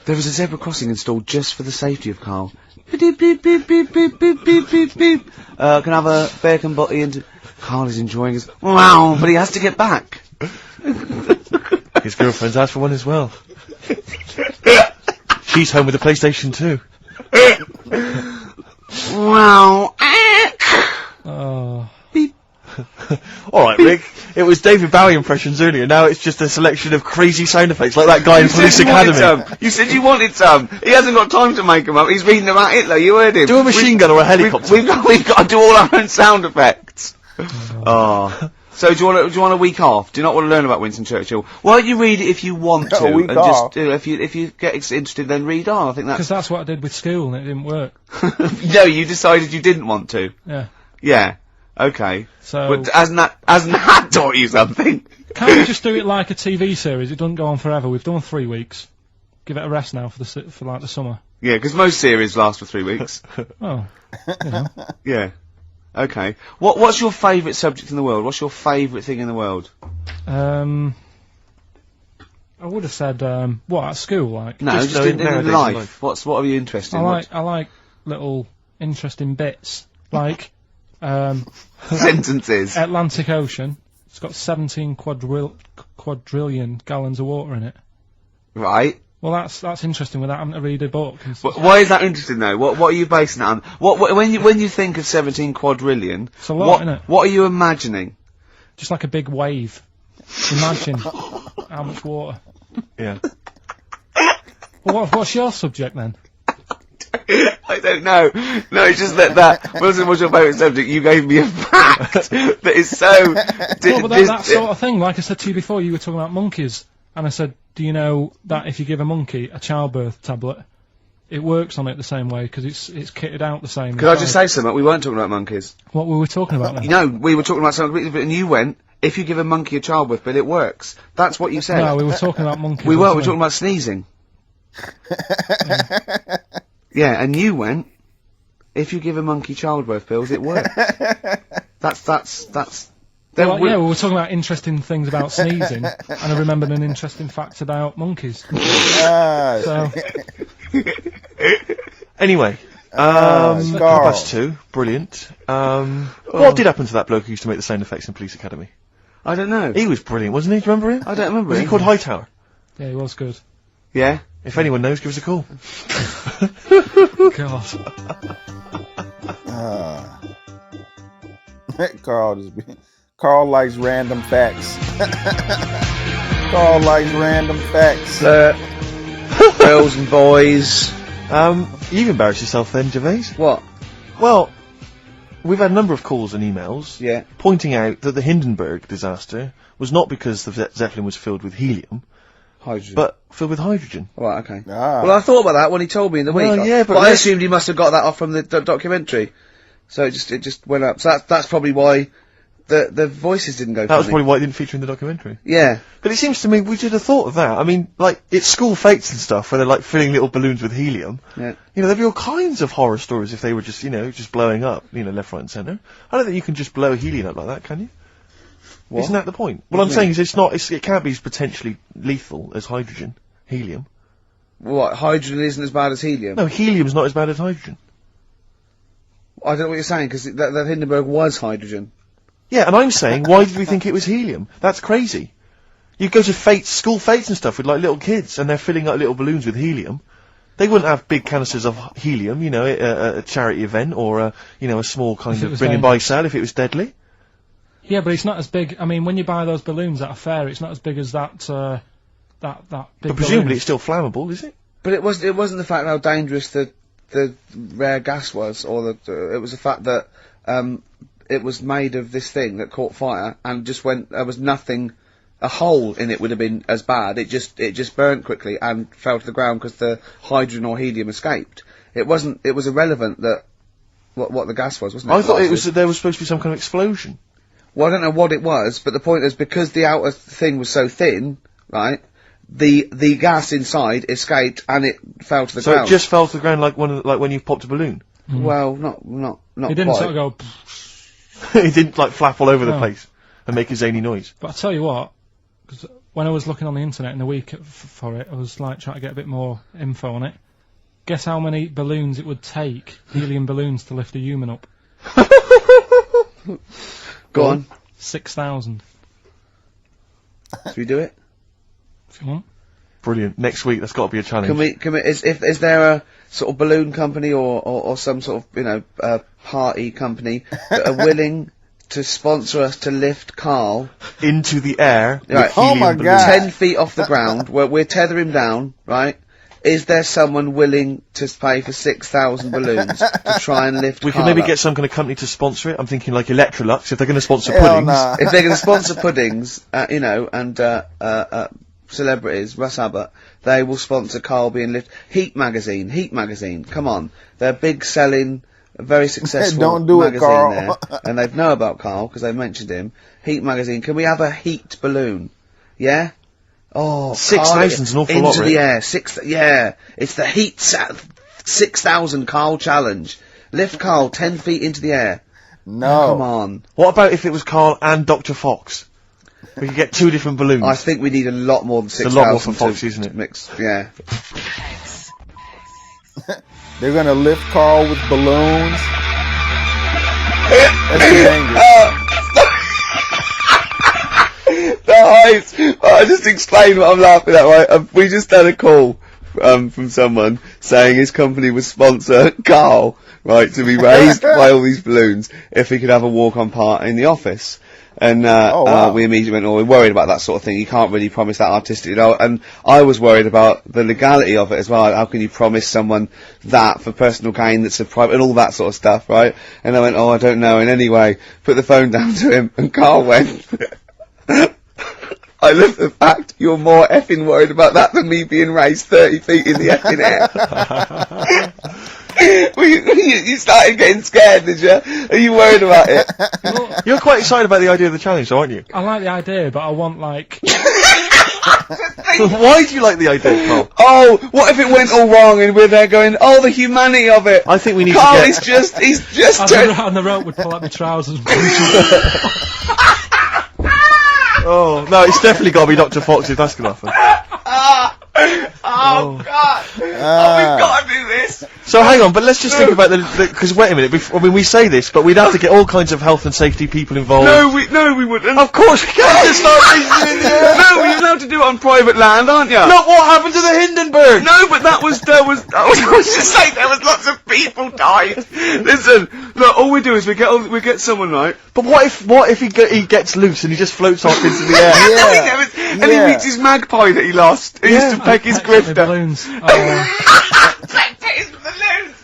There was a zebra crossing installed just for the safety of Carl. Beep, beep, beep, beep, beep, beep, beep, beep, beep. Can I have a bacon butty and... Carl is enjoying his... Wow, but he has to get back. His girlfriend's asked for one as well. She's home with a PlayStation 2. Wow. Oh, Alright, Rick. It was David Bowie impressions earlier. Now it's just a selection of crazy sound effects, like that guy in Police Academy. You said you wanted some. He hasn't got time to make them up. He's reading about Hitler. You heard him. Do a machine gun or a helicopter. We've got to do all our own sound effects. Oh. So do you want a week off? Do you not want to learn about Winston Churchill? Why don't you read it if you want to, A week and off. just if you get interested, then read on. I think because that's that's what I did with school and it didn't work. no. You decided you didn't want to. Yeah. Yeah. Okay. So But hasn't that taught you something? can't we just do it like a TV series? It doesn't go on forever. We've done 3 weeks. Give it a rest now for like the summer. Yeah, because most series last for 3 weeks. Oh, you know. Yeah. Okay. What's your favourite subject in the world? What's your favourite thing in the world? I would have said what at school like. No, just in nowadays in life. What are you interested in? I like little interesting bits like Sentences. Atlantic Ocean. It's got 17 quadrillion gallons of water in it. Right. Well, that's interesting without having to read a book. And stuff. Why is that interesting though? What are you basing it on? When you think of 17 quadrillion, It's a lot, innit? what are you imagining? Just like a big wave. Imagine how much water. Yeah. Well, what's your subject then? I don't know. No, it's just that wasn't what's your favourite subject. You gave me a fact that is so. No, but that sort of thing. Like I said to you before, you were talking about monkeys, and I said, do you know that if you give a monkey a childbirth tablet, it works on it the same way because it's kitted out the same. Could I just say something? We weren't talking about monkeys. What were we talking about then? No, we were talking about something completely different, and you went, if you give a monkey a childbirth pill, it works. That's what you said. No, we were talking about monkeys. we weren't. We were wasn't talking about sneezing. Yeah, and you went, if you give a monkey childbirth pills, it works. That's. Well, we were talking about interesting things about sneezing, and I remembered an interesting fact about monkeys. So, Anyway. Carl. 2:30. Brilliant. What did happen to that bloke who used to make the sound effects in Police Academy? I don't know. He was brilliant, wasn't he? Do you remember him? I don't remember. Was he called Hightower? yeah, he was good. Yeah. If anyone knows, give us a call. God. Carl likes random facts. Carl likes random facts. Girls and boys. You've embarrassed yourself then, Gervais. What? Well, we've had a number of calls and emails Yeah. pointing out that the Hindenburg disaster was not because the Zeppelin was filled with helium, Hydrogen. but filled with hydrogen. Right, okay. Ah. Well, I thought about that when he told me in the week. Well, yeah, but I let's- assumed he must have got that off from the documentary. So it just went up. So that's probably why the voices didn't go That was funny. probably why it didn't feature in the documentary. Yeah. But it seems to me we should have thought of that. I mean, like, it's school fates and stuff where they're like filling little balloons with helium. Yeah. You know, there'd be all kinds of horror stories if they were just, you know, just blowing up, you know, left, right and centre. I don't think you can just blow helium up like that, can you? What? Isn't that the point? What What I'm do you saying is it can't be as potentially lethal as hydrogen. Helium. What, hydrogen isn't as bad as helium? No, helium's not as bad as hydrogen. I don't know what you're saying, because that Hindenburg was hydrogen. Yeah, and I'm saying, why did we think it was helium? That's crazy. You go to fates, school fates and stuff with like little kids, and they're filling up little balloons with helium. They wouldn't have big canisters of helium, you know, at a charity event, or you know, a small kind of bring and buy sale if it was deadly. Yeah, but it's not as big. I mean, when you buy those balloons at a fair, it's not as big as that big But presumably balloon. it's still flammable, is it? But it wasn't the fact how dangerous the rare gas was, or it was the fact that it was made of this thing that caught fire and just went. There was nothing. A hole in it would have been as bad. It just burnt quickly and fell to the ground because the hydrogen or helium escaped. It wasn't. It was irrelevant that what the gas was, wasn't it? I thought it was that there was supposed to be some kind of explosion. Well, I don't know what it was, but the point is because the outer thing was so thin, right? The gas inside escaped and it fell to the So ground. it just fell to the ground like when you popped a balloon. Well, not It didn't quite. sort of go. It didn't like flap all over the No. place and make a zany noise. But I tell you what, 'cause when I was looking on the internet in the week for it, I was like trying to get a bit more info on it. Guess how many balloons it would take, helium balloons, to lift a human up? Go on. 6,000. Should we do it? If you want. Brilliant. Next week, that's got to be a challenge. Can we, is there a sort of balloon company or some sort of, you know, party company that are willing to sponsor us to lift Carl Into the air. Right. With Oh helium my balloons. God. 10 feet off the ground, where we'll tether him down, right? Is there someone willing to pay for 6,000 balloons to try and lift We Carl could maybe up? get some kind of company to sponsor it. I'm thinking like Electrolux, if they're going to sponsor Hell puddings. nah. If they're going to sponsor puddings, you know, and celebrities, Russ Abbott, they will sponsor Carl being lifted. Heat magazine, come on. They're big selling, very successful Don't do it, magazine Carl. there. And they know about Carl, because they mentioned him. Heat magazine, can we have a heat balloon? Yeah? Oh, 6,000's an awful into lot, the Rick. air, yeah. It's the heat 6,000 Carl challenge. Lift Carl 10 feet into the air. No. Come on. What about if it was Carl and Dr. Fox? We could get 2 different balloons. I think we need a lot more than a 6,000 lot more for to Fox, isn't it? mix, yeah. They're gonna lift Carl with balloons. That's too dangerous. The hives. I just explained what I'm laughing at, right? We just had a call from someone saying his company would sponsor Carl, right, to be raised by all these balloons if he could have a walk-on part in the office. And wow. we immediately went, we're worried about that sort of thing. You can't really promise that artistic, you know. And I was worried about the legality of it as well. How can you promise someone that for personal gain that's a private, and all that sort of stuff, right? And I went, I don't know. And anyway, put the phone down to him, and Carl went, I love the fact you're more effing worried about that than me being raised 30 feet in the effing air. You started getting scared, did you? Are you worried about it? You're quite excited about the idea of the challenge, though, aren't you? I like the idea, but I want, like... Why do you like the idea, Carl? Oh, what if it went all wrong and we're there going, oh, the humanity of it. I think we need Carl to is get... he's just on the rope would pull out my trousers and Oh, no, it's definitely got to be Dr. Fox if that's going to happen. Oh, God. Oh, we've got to do this. So hang on, but let's just think about because wait a minute, I mean we say this, but we'd have to get all kinds of health and safety people involved. No, we wouldn't. Of course we can't just start raising it in the air. No, you're allowed to do it on private land, aren't you? Look what happened to the Hindenburg! No, but I was just saying there was lots of people died. Listen, look, all we do is we get someone, right? But what if he gets loose and he just floats off into the air? Yeah. And he meets his magpie that he lost. He used to peg his Pecked at my grifter. balloons.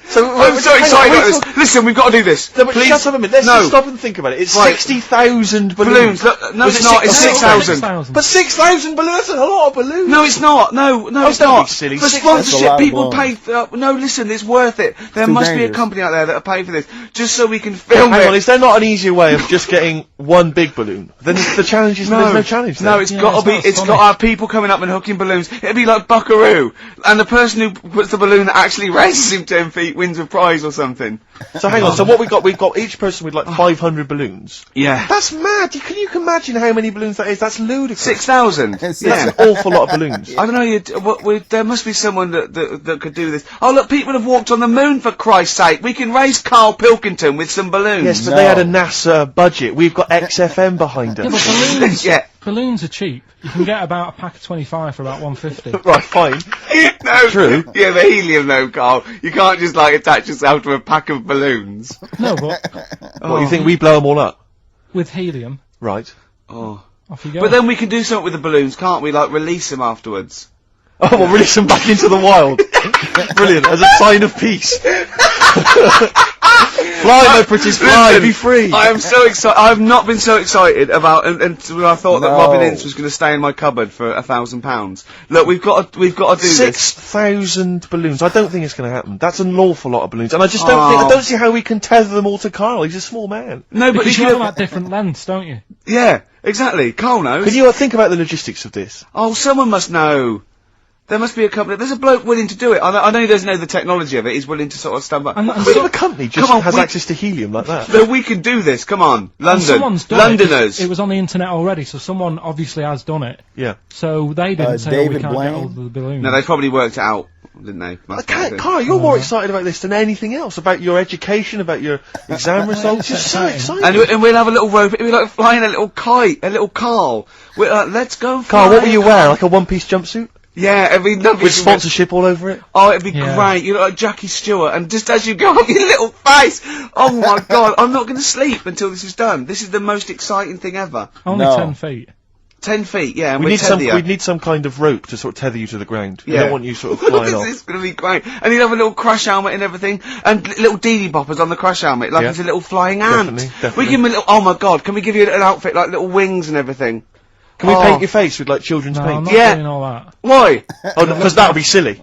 So I'm so excited about this. Listen, we've got to do this. No, but Please. shut up a minute. Let's just stop and think about it. It's Right. 60,000 balloons. balloons. Look, no, it's not. It's 6,000. But 6,000 balloons, that's a lot of balloons. No, it's not. No, it's don't be not. silly. For That's a lot sponsorship, of people balloons. pay. No, listen, it's worth it. There too must be a dangerous. company out there that'll pay for this, just so we can film Hang it. on, is there not an easier way of just getting one big balloon? Then the challenge is there's no challenge there. No, it's Yeah, got to it's be. not It's funny. got to have people coming up and hooking balloons. It'd be like Buckaroo, and the person who puts the balloon that actually raises him 10 feet wins a prize or something. So hang on, so what we've got each person with like 500 balloons. Yeah. That's mad. Can you imagine how many balloons that is? That's ludicrous. 6,000. It's- Yeah. That's an awful lot of balloons. I don't know. There must be someone that could do this. Oh look, people have walked on the moon for Christ's sake. We can raise Carl Pilkington with some balloons. Yes, but No. they had a NASA budget. We've got XFM behind Yeah, but us. balloons, Yeah. balloons are cheap. You can get about a pack of 25 for about 150. Right, fine. No. True. Yeah, the helium though, Carl. You can't just like attach yourself to a pack of balloons. No, but What, you think we blow them all up? with helium, Right. Oh. off you go. But then we can do something with the balloons, can't we? Like release them afterwards. Oh, we'll release them back into the wild. Brilliant, as a sign of peace. Fly, my pretties, fly, Listen, be free. I am so excited. I have not been so excited about until I thought that No. Robin Ince was going to stay in my cupboard for £1,000. Look, we've got to do this. 6,000 balloons. I don't think it's going to happen. That's an awful lot of balloons, and I just I don't see how we can tether them all to Carl. He's a small man. No, but because you you have could them at different lengths, don't you? yeah, exactly. Carl knows. Can you think about the logistics of this? Oh, someone must know. There must be a company. There's a bloke willing to do it. I know he doesn't know the technology of it. He's willing to sort of stand back. And What if a company just Come on, has we- access to helium like that? So we can do this. Come on, And London, someone's done it, 'cause Londoners. It was on the internet already, so someone obviously has done it. Yeah. So they didn't say, oh, we David can't Blaine? get all the balloons. No, they probably worked it out, didn't they? Carl, you're more excited about this than anything else. About your education, about your exam results. You're so excited. And we'll have a little rope. We're like flying a little kite, a little Carl. We're like, let's go. Carl, what fly. will you wear? Like a one-piece jumpsuit? Yeah, it'd be lovely. With sponsorship all over it? Oh, it'd be Yeah. great. You look like Jackie Stewart, and just as you go up your little face, oh my god, I'm not going to sleep until this is done. This is the most exciting thing ever. Only No. 10 feet. 10 feet, yeah, and We we'd need some. tether you. We need some kind of rope to sort of tether you to the ground. We Yeah. don't want you sort of flying This off. is going to be great. And he'd have a little crash helmet and everything, and little deedie boppers on the crash helmet, like Yeah. he's a little flying ant. Definitely. We give him a little, oh my god, can we give you an outfit like little wings and everything? Can we Oh. paint your face with like children's No, I'm paint? not Yeah. doing all that. Why? Oh, because that would be silly.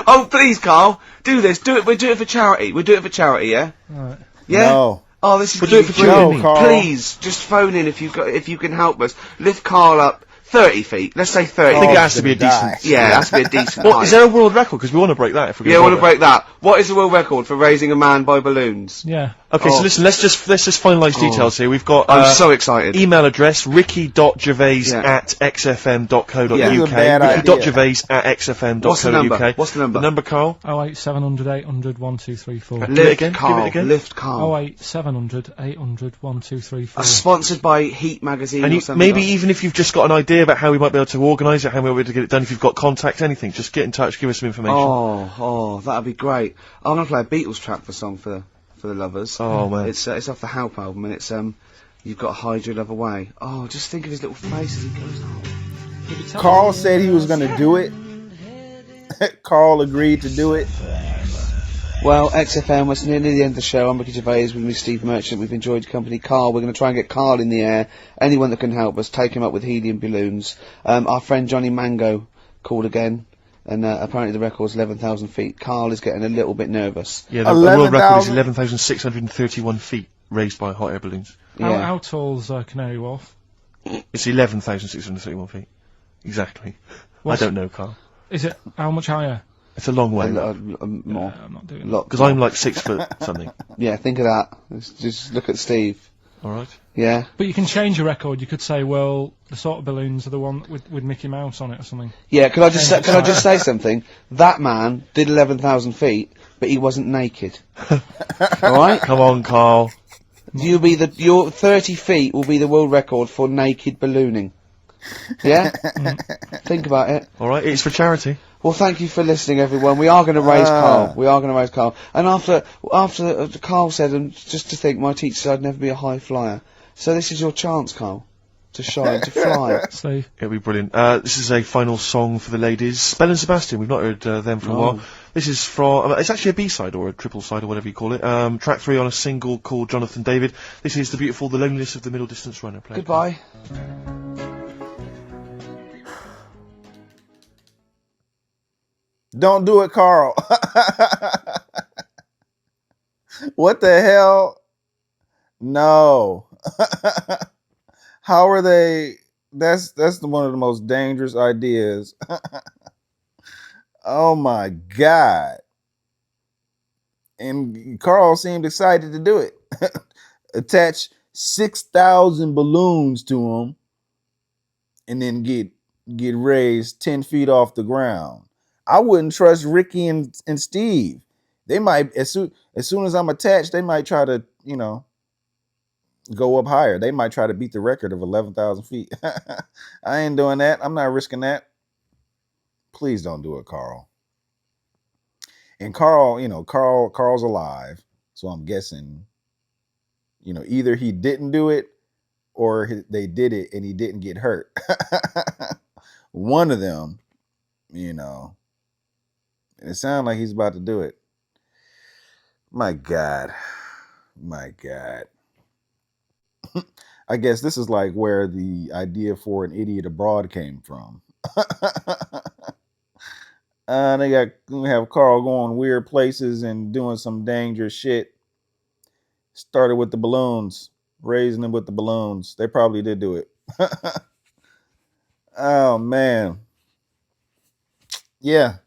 Oh, please, Carl, do this. Do it. We'll do it for charity. We'll do it for charity, yeah? Right. Yeah? No. Oh, this is We'll do it for brilliant. charity. No, Carl. Please, just phone in if you can help us. Lift Carl up 30 feet. Let's say 30. I think it Oh, has to be a gonna die. decent. Yeah, it has to be a decent What, height. is there a world record? Because we want to break that if we're Yeah, I going want to break that. What is the world record for raising a man by balloons? Yeah. Okay, so Oh. listen, let's just finalise details here. We've got I'm so excited. email address ricky.gervais Yeah. at xfm.co.uk. Yeah. This is a bad idea. Ricky.gervais at xfm.co.uk. What's the number? What's the number? The number, Carl? 08 700 800 1234. Give it Lift again, give it Carl. again. Lift Carl. 08 700 800 1234. Sponsored by Heat Magazine And or you, something. maybe like even if you've just got an idea about how we might be able to organise it, how we might be able to get it done, if you've got contacts, anything, just get in touch, give us some information. Oh, that'd be great. I'm gonna play a Beatles track for song for the lovers. Oh, man. It's off the Help album, and it's You've Got to Hide Your Love Away. Oh, just think of his little face as he goes. Oh. Carl said he was going to do it. Carl agreed to do it. Well, XFM, it's nearly the end of the show. I'm Ricky Gervais with me, Steve Merchant. We've enjoyed your company. Carl, we're going to try and get Carl in the air. Anyone that can help us, take him up with helium balloons. Our friend Johnny Mango called again, and apparently the record's 11,000 feet. Carl is getting a little bit nervous. Yeah, the world record is 11,000? 11,631 feet raised by hot air balloons. Yeah. How tall's Canary Wharf? It's 11,631 feet. Exactly. What's- I don't know, Carl. Is it, how much higher? It's a long way. More. I'm not doing Lot. Because I'm like 6 foot something. Yeah, think of that. Just look at Steve. Alright. Yeah. But you can change your record. You could say, well, the sort of balloons are the one with Mickey Mouse on it or something. Yeah, can I just say something? That man did 11,000 feet, but he wasn't naked. Alright? Come on, Carl. Your 30 feet will be the world record for naked ballooning. Yeah? Think about it. Alright, it's for charity. Well, thank you for listening, everyone. We are going to raise Carl. We are going to raise Carl. And after Carl said, and just to think, my teacher said I'd never be a high flyer. So this is your chance, Carl, to shine, to fly. Steve. It'll be brilliant. This is a final song for the ladies. Belle and Sebastian, we've not heard them for a while. This is from, it's actually a B-side or a triple side or whatever you call it. Track 3 on a single called Jonathan David. This is the beautiful The Loneliness of the Middle Distance Runner. Goodbye. Don't do it, Carl. What the hell? No. How are they? That's one of the most dangerous ideas. Oh my God. And Carl seemed excited to do it. Attach 6,000 balloons to him and then get raised 10 feet off the ground. I wouldn't trust Ricky and Steve. They might, as soon as I'm attached, they might try to, go up higher. They might try to beat the record of 11,000 feet. I ain't doing that. I'm not risking that. Please don't do it, Carl. And Carl, Carl's alive. So I'm guessing, either he didn't do it or they did it and he didn't get hurt. One of them, it sounds like he's about to do it. My God. I guess this is like where the idea for an idiot abroad came from. They have Carl going weird places and doing some dangerous shit. Started with the balloons, raising them with the balloons. They probably did do it. Oh man. Yeah.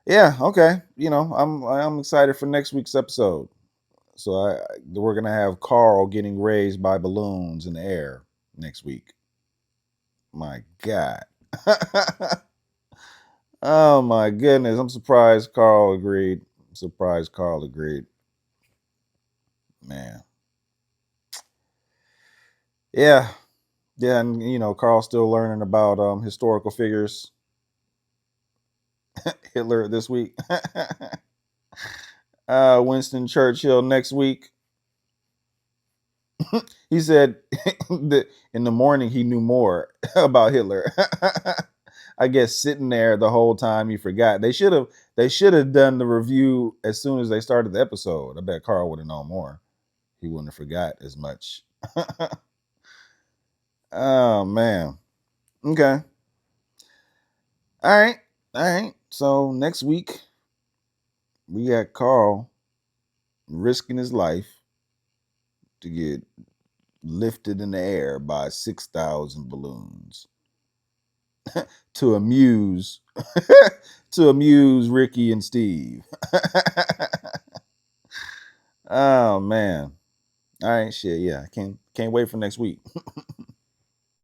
Okay. I'm excited for next week's episode. So we're gonna have Carl getting raised by balloons in the air next week. My God. Oh my goodness. I'm surprised Carl agreed. Man. Yeah. Yeah, and Carl's still learning about historical figures. Hitler this week. Winston Churchill next week. He said that in the morning he knew more about Hitler. I guess sitting there the whole time he forgot. They should have done the review as soon as they started the episode. I bet Carl would have known more. He wouldn't have forgot as much. Oh man. Okay. All right. So next week we got Carl risking his life to get lifted in the air by 6,000 balloons to amuse Ricky and Steve. Oh man. All right, shit, yeah. Can't wait for next week.